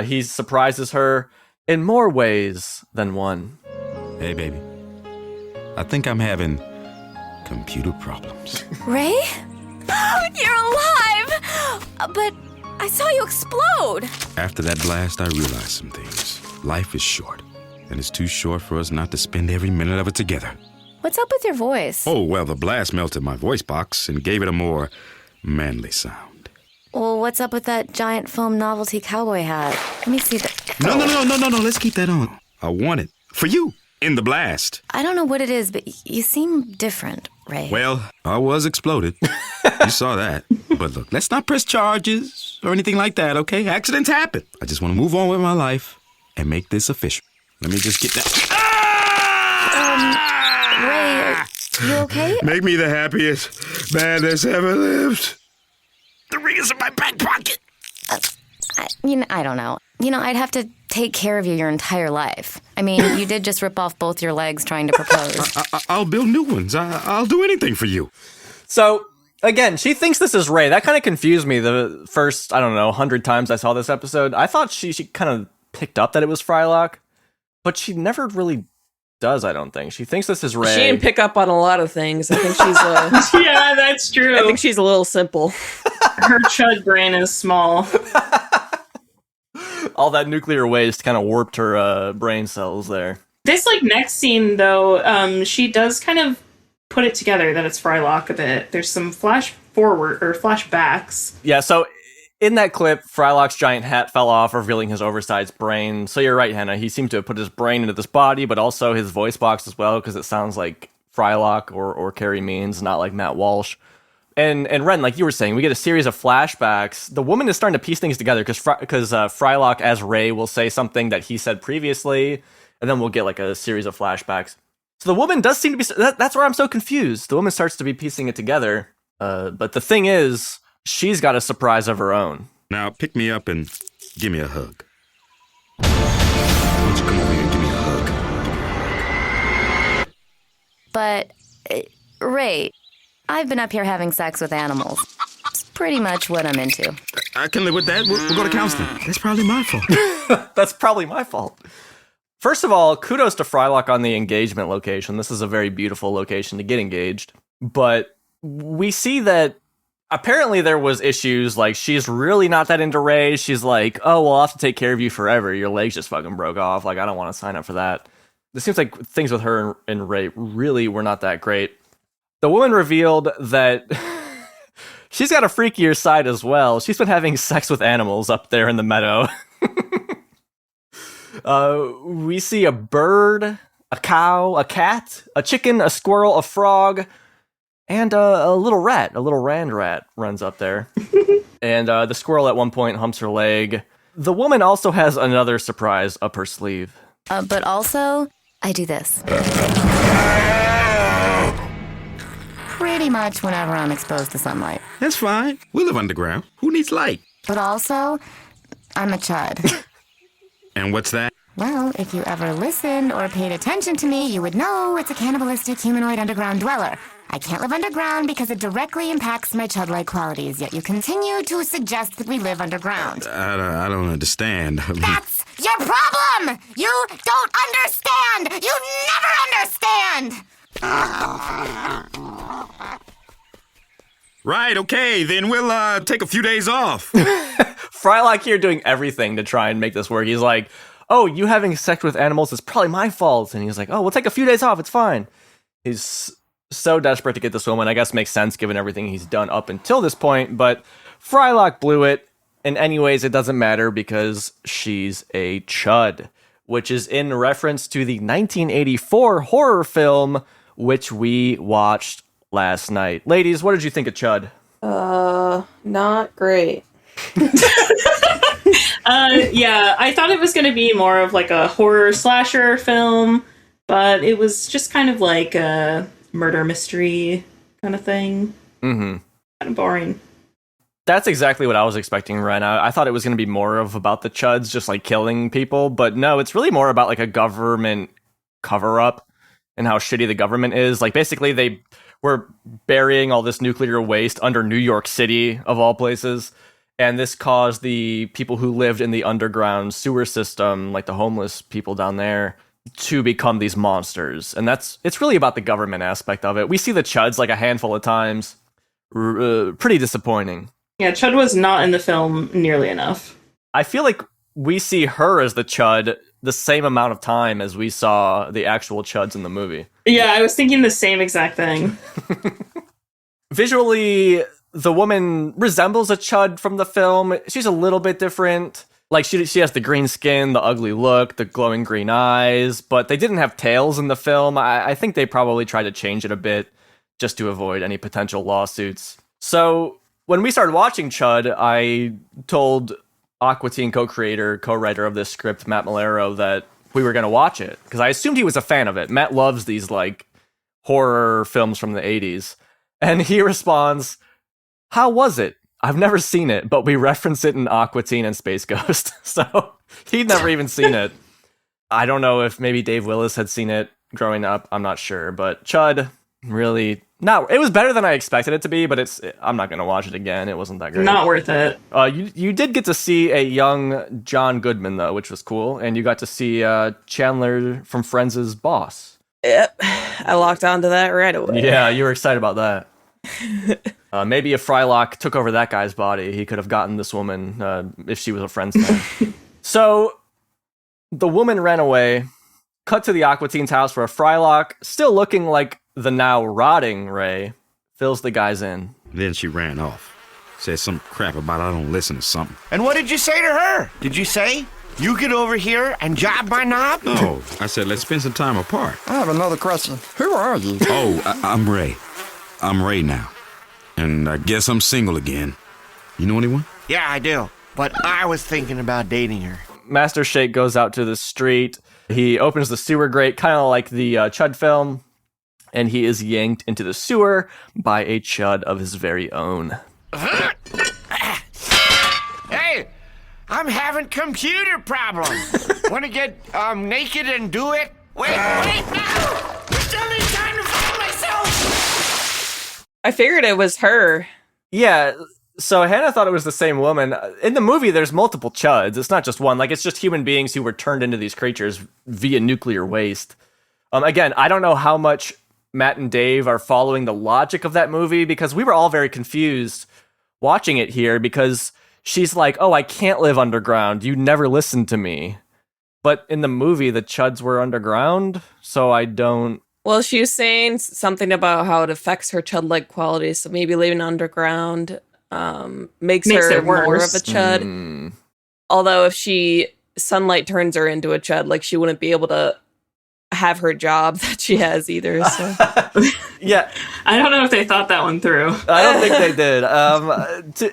He surprises her in more ways than one. Hey, baby. I think I'm having computer problems. Ray? You're alive! But I saw you explode. After that blast, I realized some things. Life is short, and it's too short for us not to spend every minute of it together. What's up with your voice? Oh, well, the blast melted my voice box and gave it a more manly sound. Well, what's up with that giant foam novelty cowboy hat? Let me see that. No. Let's keep that on. I want it. For you. In the blast. I don't know what it is, but you seem different, Ray. Well, I was exploded. You saw that. But look, let's not press charges or anything like that, okay? Accidents happen. I just want to move on with my life and make this official. Let me just get that. Ray, are you okay? Make me the happiest man that's ever lived. The ring is in my back pocket. I don't know. I'd have to take care of you your entire life. I mean, you did just rip off both your legs trying to propose. I'll build new ones. I'll do anything for you. So, again, she thinks this is Ray. That kind of confused me the first, 100 times I saw this episode. I thought she kind of picked up that it was Frylock, but she never really does, I don't think. She thinks this is Ray. She didn't pick up on a lot of things. I think she's yeah, that's true. I think she's a little simple. Her chud brain is small. All that nuclear waste kind of warped her brain cells there. This next scene though, she does kind of put it together that it's Frylock a bit. There's some flash forward or flashbacks. Yeah, so in that clip, Frylock's giant hat fell off, revealing his oversized brain. So you're right, Hannah. He seemed to have put his brain into this body, but also his voice box as well, because it sounds like Frylock or Carrie Means, not like Matt Walsh. And Wren, like you were saying, we get a series of flashbacks. The woman is starting to piece things together because Frylock as Ray will say something that he said previously, and then we'll get a series of flashbacks. So the woman does seem to be... That's where I'm so confused. The woman starts to be piecing it together. But the thing is, she's got a surprise of her own. Now, pick me up and give me a hug. Why don't you come over here and give me a hug? But, Ray... I've been up here having sex with animals. It's pretty much what I'm into. I can live with that. We'll go to counseling. That's probably my fault. That's probably my fault. First of all, kudos to Frylock on the engagement location. This is a very beautiful location to get engaged. But we see that apparently there was issues. She's really not that into Ray. She's like, oh, well, I'll have to take care of you forever. Your legs just fucking broke off. I don't want to sign up for that. It seems like things with her and Ray really were not that great. The woman revealed that she's got a freakier side as well. She's been having sex with animals up there in the meadow. We see a bird, a cow, a cat, a chicken, a squirrel, a frog, and a little rat. A little rand rat runs up there. And the squirrel at one point humps her leg. The woman also has another surprise up her sleeve. But also, I do this. Pretty much whenever I'm exposed to sunlight. That's fine. We live underground. Who needs light? But also, I'm a chud. And what's that? Well, if you ever listened or paid attention to me, you would know it's a cannibalistic humanoid underground dweller. I can't live underground because it directly impacts my chud-like qualities, yet you continue to suggest that we live underground. I don't understand. That's your problem! You don't understand! You never understand! Right, okay, then we'll take a few days off. Frylock here doing everything to try and make this work. He's like, oh, you having sex with animals is probably my fault. And he's like, oh, we'll take a few days off, it's fine. He's so desperate to get this woman. I guess makes sense given everything he's done up until this point, but Frylock blew it. And anyways, it doesn't matter because she's a chud, which is in reference to the 1984 horror film which we watched last night. Ladies, what did you think of Chud? Not great. Yeah, I thought it was going to be more of a horror slasher film, but it was just kind of like a murder mystery kind of thing. Mm-hmm. Kind of boring. That's exactly what I was expecting, Ren. I thought it was going to be more of about the Chuds just killing people, but no, it's really more about a government cover-up and how shitty the government is. Like, basically, they were burying all this nuclear waste under New York City, of all places. And this caused the people who lived in the underground sewer system, like the homeless people down there, to become these monsters. And it's really about the government aspect of it. We see the Chuds like a handful of times. Pretty disappointing. Yeah, Chud was not in the film nearly enough. I feel like we see her as the Chud the same amount of time as we saw the actual Chuds in the movie. Yeah, I was thinking the same exact thing. Visually, the woman resembles a Chud from the film. She's a little bit different. Like, she has the green skin, the ugly look, the glowing green eyes, but they didn't have tails in the film. I think they probably tried to change it a bit just to avoid any potential lawsuits. So, when we started watching Chud, I told Aqua Teen co-writer of this script, Matt Malero, that we were going to watch it, because I assumed he was a fan of it. Matt loves these, like, horror films from the 80s. And he responds, "How was it? I've never seen it, but we reference it in Aqua Teen and Space Ghost." So he'd never even seen it. I don't know if maybe Dave Willis had seen it growing up. I'm not sure. But Chud, really, it was better than I expected it to be, but I'm not going to watch it again. It wasn't that great. Not worth it. You did get to see a young John Goodman, though, which was cool. And you got to see Chandler from Friends' boss. Yep, I locked onto that right away. Yeah, you were excited about that. Maybe if Frylock took over that guy's body, he could have gotten this woman if she was a Friends fan. So, the woman ran away, cut to the Aqua Teen's house where Frylock, still looking like the now rotting Ray, fills the guys in. Then she ran off. Said some crap about I don't listen to something. And what did you say to her? Did you say, "You get over here and job my knob"? No, I said, let's spend some time apart. I have another question. Who are you? Oh, I'm Ray. I'm Ray now. And I guess I'm single again. You know anyone? Yeah, I do. But I was thinking about dating her. Master Shake goes out to the street. He opens the sewer grate, kind of like the Chud film, and he is yanked into the sewer by a Chud of his very own. Hey, I'm having computer problems. Want to get naked and do it? Wait now! We still need time to find myself! I figured it was her. Yeah, so Hannah thought it was the same woman. In the movie, there's multiple Chuds. It's not just one. Like, it's just human beings who were turned into these creatures via nuclear waste. Again, I don't know how much Matt and Dave are following the logic of that movie, because we were all very confused watching it here, because she's like, "Oh, I can't live underground. You never listened to me." But in the movie, the Chuds were underground, so I don't... Well, she was saying something about how it affects her Chud-like qualities, so maybe living underground makes her more of a Chud. Although if sunlight turns her into a Chud, like, she wouldn't be able to have her job that she has either. So. Yeah. I don't know if they thought that one through. I don't think they did.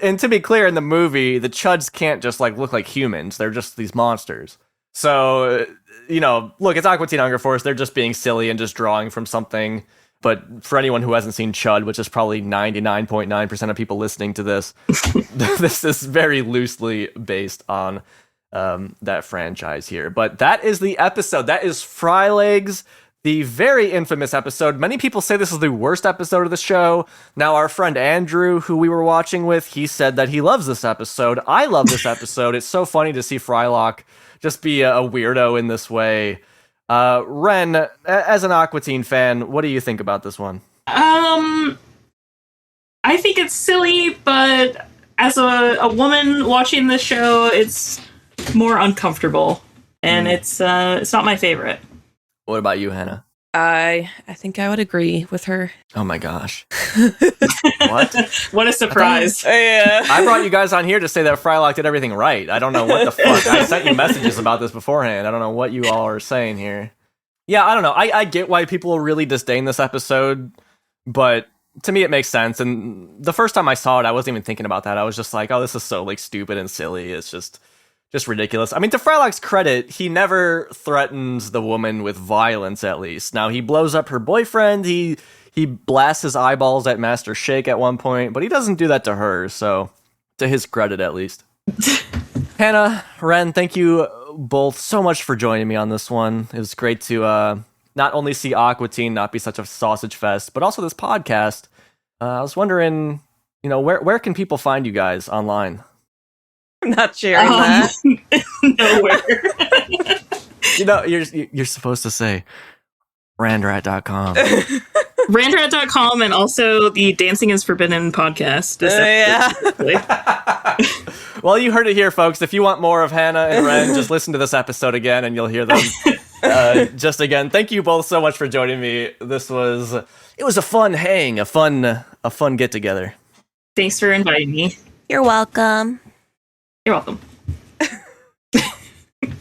And to be clear, in the movie, the Chuds can't just like look like humans. They're just these monsters. So, look, it's Aqua Teen Hunger Force. They're just being silly and just drawing from something. But for anyone who hasn't seen Chud, which is probably 99.9% of people listening to this, this is very loosely based on that franchise here. But that is the episode. That is Frylegs, the very infamous episode. Many people say this is the worst episode of the show. Now, our friend Andrew, who we were watching with, he said that he loves this episode. I love this episode. It's so funny to see Frylock just be a weirdo in this way. Wren, as an Aqua Teen fan, what do you think about this one? I think it's silly, but as a woman watching this show, it's more uncomfortable, and it's not my favorite. What about you, Hannah? I think I would agree with her. Oh my gosh. What? What a surprise. I brought you guys on here to say that Frylock did everything right. I don't know what the fuck. I sent you messages about this beforehand. I don't know what you all are saying here. Yeah, I don't know. I get why people really disdain this episode, but to me it makes sense. And the first time I saw it, I wasn't even thinking about that. I was just like, oh, this is so like stupid and silly. It's just ridiculous. I mean, to Frylock's credit, he never threatens the woman with violence, at least. Now, he blows up her boyfriend. He blasts his eyeballs at Master Shake at one point, but he doesn't do that to her, so to his credit, at least. Hannah, Wren, thank you both so much for joining me on this one. It was great to not only see Aqua Teen not be such a sausage fest, but also this podcast. I was wondering, where can people find you guys online? I'm not sharing that. Nowhere. You're supposed to say randrat.com. Randrat.com and also the Dancing is Forbidden podcast. Well, you heard it here, folks. If you want more of Hannah and Wren, just listen to this episode again and you'll hear them. Just again, thank you both so much for joining me. It was a fun hang, a fun get together. Thanks for inviting me. You're welcome. You're welcome.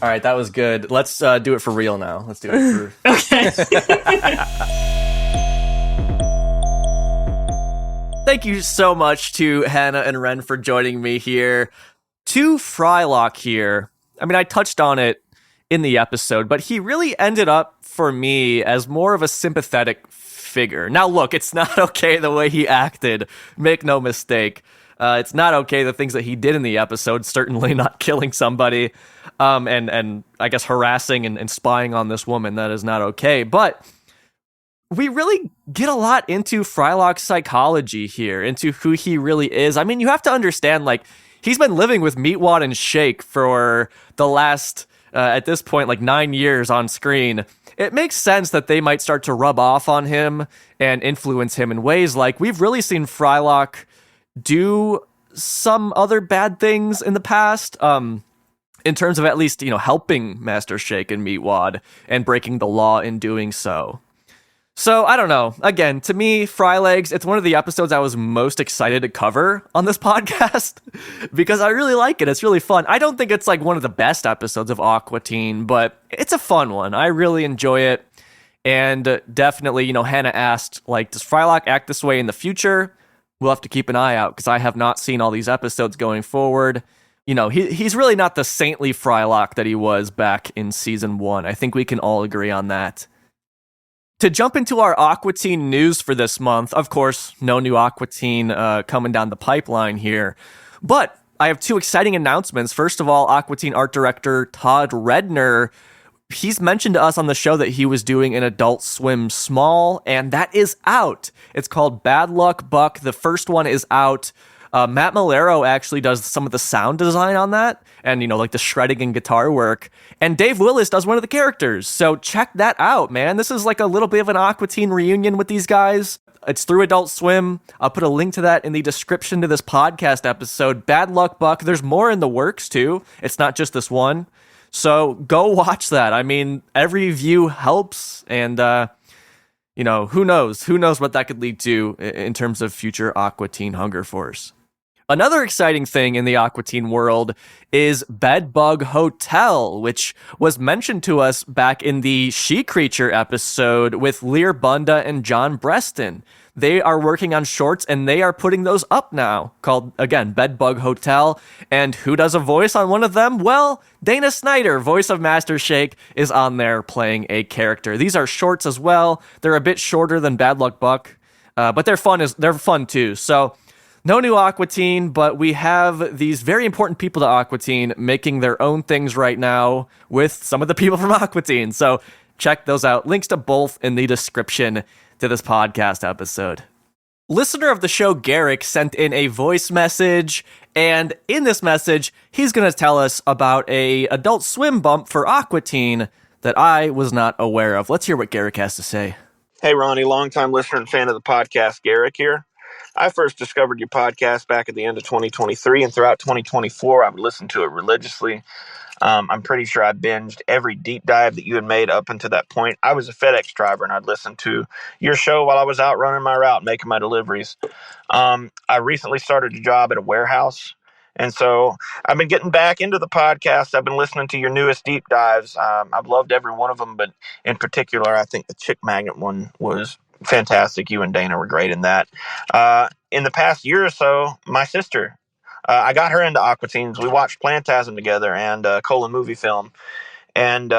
All right, that was good. Let's do it for real now. Let's do it for... Okay. Thank you so much to Hannah and Wren for joining me here. To Frylock here. I mean, I touched on it in the episode, but he really ended up for me as more of a sympathetic figure. Now, look, it's not okay the way he acted. Make no mistake. It's not okay the things that he did in the episode, certainly not killing somebody and I guess harassing and spying on this woman. That is not okay. But we really get a lot into Frylock's psychology here, into who he really is. I mean, you have to understand, like, he's been living with Meatwad and Shake for the last, at this point, like 9 years on screen. It makes sense that they might start to rub off on him and influence him in ways like we've really seen Frylock do some other bad things in the past, in terms of at least, helping Master Shake and Meatwad and breaking the law in doing so. So, I don't know. Again, to me, Frylegs, it's one of the episodes I was most excited to cover on this podcast because I really like it. It's really fun. I don't think it's like one of the best episodes of Aqua Teen, but it's a fun one. I really enjoy it. And definitely, Hannah asked, like, does Frylock act this way in the future? We'll have to keep an eye out because I have not seen all these episodes going forward. He's really not the saintly Frylock that he was back in season 1. I think we can all agree on that. To jump into our Aqua Teen news for this month, of course, no new Aqua Teen coming down the pipeline here. But I have 2 exciting announcements. First of all, Aqua Teen art director Todd Redner, he's mentioned to us on the show that he was doing an Adult Swim small, and that is out. It's called Bad Luck Buck. The first one is out. Matt Malero actually does some of the sound design on that and, like the shredding and guitar work. And Dave Willis does one of the characters. So check that out, man. This is like a little bit of an Aqua Teen reunion with these guys. It's through Adult Swim. I'll put a link to that in the description to this podcast episode. Bad Luck Buck. There's more in the works, too. It's not just this one. So go watch that. I mean, every view helps. And, who knows? Who knows what that could lead to in terms of future Aqua Teen Hunger Force. Another exciting thing in the Aqua Teen world is Bedbug Hotel, which was mentioned to us back in the She Creature episode with Lear Bunda and John Breston. They are working on shorts and they are putting those up now, called, again, Bedbug Hotel. And who does a voice on one of them? Well, Dana Snyder, voice of Master Shake, is on there playing a character. These are shorts as well. They're a bit shorter than Bad Luck Buck, but they're fun too. So no new Aqua Teen, but we have these very important people to Aqua Teen making their own things right now with some of the people from Aqua Teen. So check those out. Links to both in the description to this podcast episode. Listener of the show, Garrick, sent in a voice message, and in this message, he's going to tell us about a Adult Swim bump for Aqua Teen that I was not aware of. Let's hear what Garrick has to say. Hey, Ronnie, longtime listener and fan of the podcast, Garrick here. I first discovered your podcast back at the end of 2023, and throughout 2024, I would listen to it religiously. I'm pretty sure I binged every deep dive that you had made up until that point. I was a FedEx driver, and I'd listen to your show while I was out running my route, making my deliveries. I recently started a job at a warehouse, and so I've been getting back into the podcast. I've been listening to your newest deep dives. I've loved every one of them, but in particular, I think the Chick Magnet one was fantastic. You and Dana were great in that. In the past year or so, my sister, I got her into Aqua Teens. We watched Plantasm together and Colon movie film. And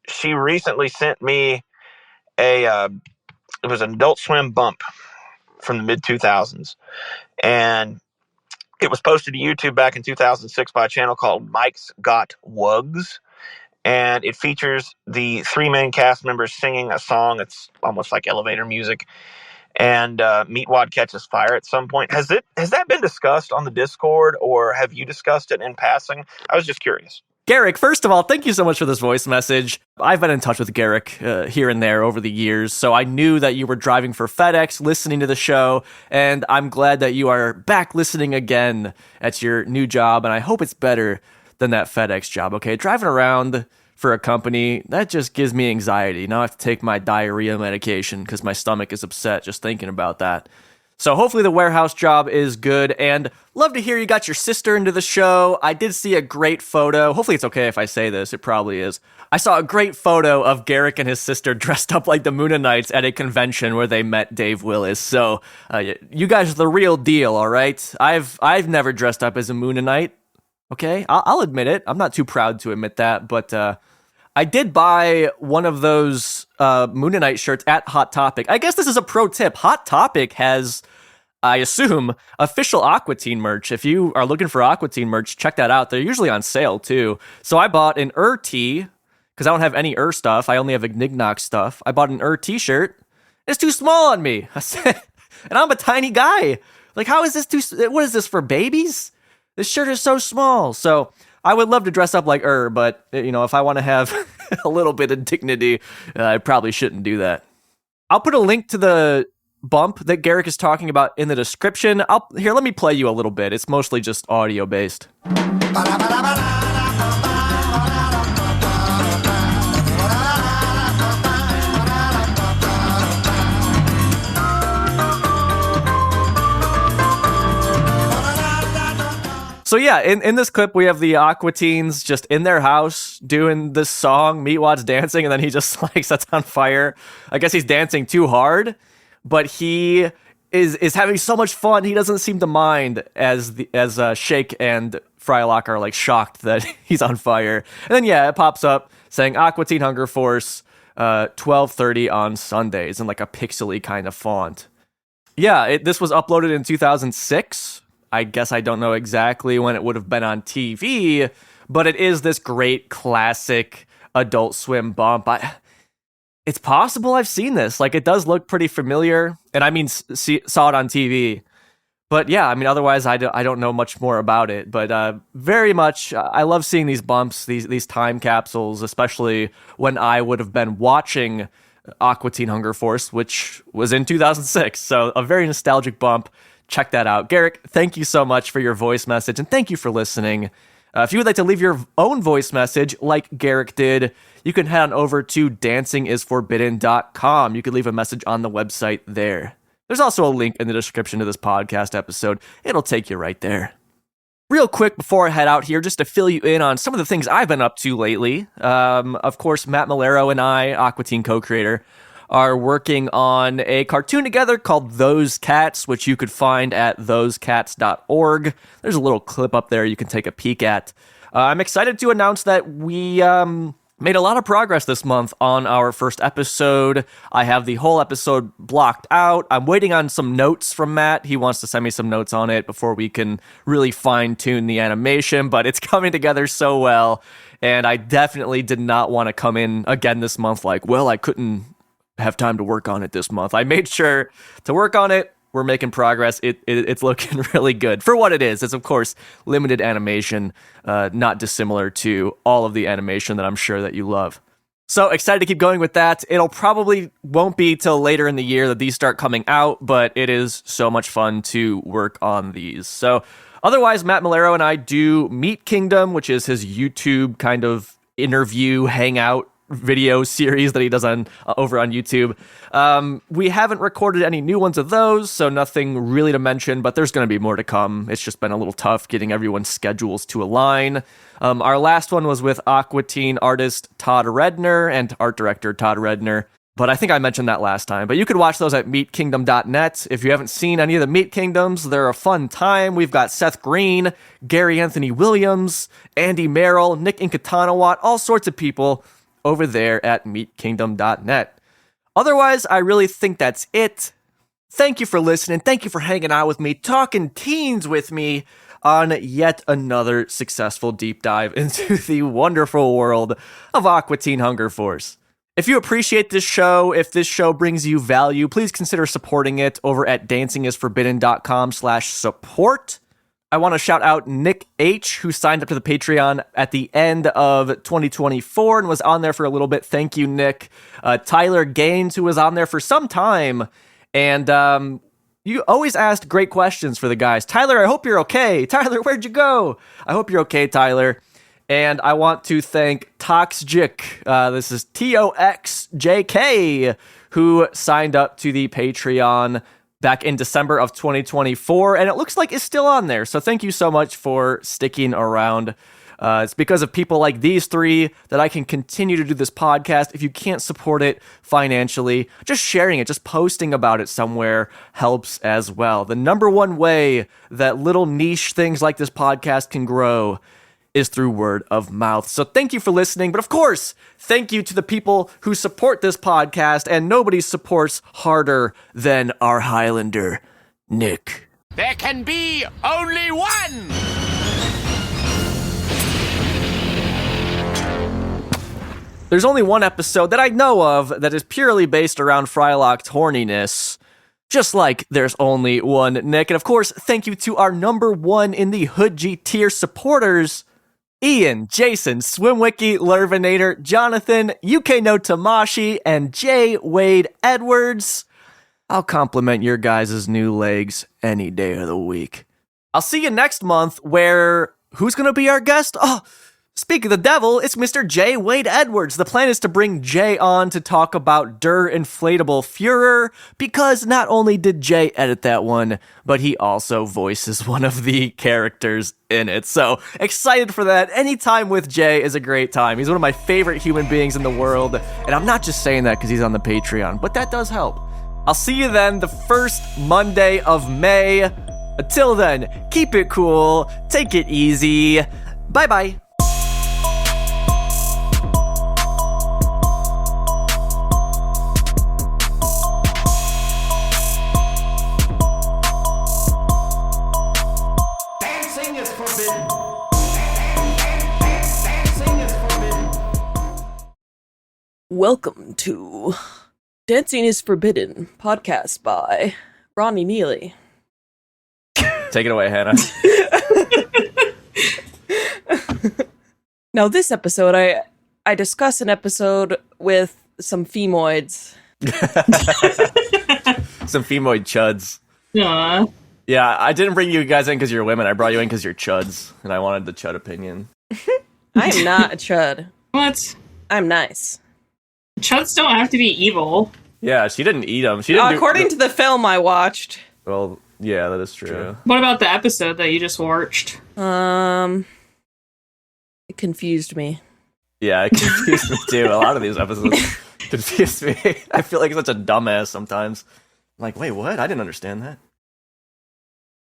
she recently sent me it was an Adult Swim bump from the mid-2000s. And it was posted to YouTube back in 2006 by a channel called Mike's Got Wugs. and it features the three main cast members singing a song. It's almost like elevator music. And Meatwad catches fire at some point. Has that been discussed on the Discord, or have you discussed it in passing? I was just curious. Garrick, first of all, thank you so much for this voice message. I've been in touch with Garrick here and there over the years, so I knew that you were driving for FedEx, listening to the show, and I'm glad that you are back listening again at your new job, and I hope it's better than that FedEx job, okay? Driving around for a company, that just gives me anxiety. Now I have to take my diarrhea medication because my stomach is upset just thinking about that. So hopefully the warehouse job is good, and love to hear you got your sister into the show. I did see a great photo. Hopefully it's okay if I say this. It probably is. I saw a great photo of Garrick and his sister dressed up like the Moonanites at a convention where they met Dave Willis. So you guys are the real deal, all right? I've never dressed up as a Moonanite, okay? I'll admit it. I'm not too proud to admit that, but I did buy one of those Moonanite shirts at Hot Topic. I guess this is a pro tip. Hot Topic has, I assume, official Aqua Teen merch. If you are looking for Aqua Teen merch, check that out. They're usually on sale, too. So I bought an tee, because I don't have any stuff. I only have Ignignok stuff. I bought an t-shirt. It's too small on me. And I'm a tiny guy. Like, how is this what is this, for babies? This shirt is so small. So I would love to dress up like but, if I want to have a little bit of dignity, I probably shouldn't do that. I'll put a link to the bump that Garrick is talking about in the description. Here, let me play you a little bit. It's mostly just audio-based. So yeah, in this clip, we have the Aqua Teens just in their house doing this song. Meatwad's dancing, and then he just sets on fire. I guess he's dancing too hard, but he is having so much fun. He doesn't seem to mind as Shake and Frylock are shocked that he's on fire. And then it pops up saying Aqua Teen Hunger Force 12:30 on Sundays in a pixely kind of font. Yeah, this was uploaded in 2006. I guess I don't know exactly when it would have been on TV, but it is this great classic Adult Swim bump. It's possible I've seen this. It does look pretty familiar, and I mean, saw it on TV. But yeah, I mean, otherwise I don't know much more about it. But very much, I love seeing these bumps, these time capsules, especially when I would have been watching Aqua Teen Hunger Force, which was in 2006. So a very nostalgic bump. Check that out. Garrick, thank you so much for your voice message, and thank you for listening. If you would like to leave your own voice message like Garrick did, you can head on over to dancingisforbidden.com. You can leave a message on the website there. There's also a link in the description to this podcast episode. It'll take you right there. Real quick before I head out here, just to fill you in on some of the things I've been up to lately. Of course, Matt Malero and I, Aqua Teen co-creator, are working on a cartoon together called Those Cats, which you could find at thosecats.org. There's a little clip up there you can take a peek at. I'm excited to announce that we made a lot of progress this month on our first episode. I have the whole episode blocked out. I'm waiting on some notes from Matt. He wants to send me some notes on it before we can really fine-tune the animation, but it's coming together so well, and I definitely did not want to come in again this month I couldn't have time to work on it this month. I made sure to work on it. We're making progress. It's looking really good for what it is. It's, of course, limited animation, not dissimilar to all of the animation that I'm sure that you love. So excited to keep going with that. It'll probably won't be till later in the year that these start coming out, but it is so much fun to work on these. So otherwise, Matt Malero and I do Meat Kingdom, which is his YouTube kind of interview hangout video series that he does over on YouTube. We haven't recorded any new ones of those, so nothing really to mention, but there's going to be more to come. It's just been a little tough getting everyone's schedules to align. Our last one was with Aqua Teen artist Todd Redner and art director Todd Redner, but I think I mentioned that last time. But you could watch those at meatkingdom.net. If you haven't seen any of the Meat Kingdoms, they're a fun time. We've got Seth Green, Gary Anthony Williams, Andy Merrill, Nick Inkatanawat, all sorts of people over there at meatkingdom.net. Otherwise, I really think that's it. Thank you for listening. Thank you for hanging out with me, talking teens with me. on yet another successful deep dive into the wonderful world of Aqua Teen Hunger Force. If you appreciate this show, if this show brings you value, please consider supporting it over at dancingisforbidden.com/support. I want to shout out Nick H., who signed up to the Patreon at the end of 2024 and was on there for a little bit. Thank you, Nick. Tyler Gaines, who was on there for some time. And you always asked great questions for the guys. Tyler, I hope you're okay. Tyler, where'd you go? I hope you're okay, Tyler. And I want to thank Toxjic, this is TOXJK, who signed up to the Patreon back in December of 2024, and it looks like it's still on there. So thank you so much for sticking around. It's because of people like these three that I can continue to do this podcast. If you can't support it financially, just sharing it, just posting about it somewhere helps as well. The number one way that little niche things like this podcast can grow is through word of mouth. So thank you for listening. But of course, thank you to the people who support this podcast, and nobody supports harder than our Highlander, Nick. There can be only one! There's only one episode that I know of that is purely based around Frylock's horniness. Just like there's only one Nick. And of course, thank you to our number one in the Hood G tier supporters, Ian, Jason, Swimwiki, Lurvinator, Jonathan, UK No Tamashi, and J. Wade Edwards. I'll compliment your guys' new legs any day of the week. I'll see you next month where... Who's going to be our guest? Oh, speak of the devil, it's Mr. J. Wade Edwards. The plan is to bring Jay on to talk about Der Inflatable Führer, because not only did Jay edit that one, but he also voices one of the characters in it. So excited for that. Any time with Jay is a great time. He's one of my favorite human beings in the world, and I'm not just saying that because he's on the Patreon, but that does help. I'll see you then the first Monday of May. Until then, keep it cool, take it easy. Bye-bye. Welcome to Dancing is Forbidden, podcast by Ronnie Neeley. Take it away, Hannah. Now, this episode, I discuss an episode with some femoids. Some femoid chuds. Aww. Yeah, I didn't bring you guys in because you're women. I brought you in because you're chuds, and I wanted the chud opinion. I am not a chud. What? I'm nice. Chuds don't have to be evil. Yeah, she didn't eat them. She didn't. According to the film I watched. Well, yeah, that is true. What about the episode that you just watched? It confused me. Yeah, it confused me too. A lot of these episodes confused me. I feel like such a dumbass sometimes. I'm like, wait, what? I didn't understand that.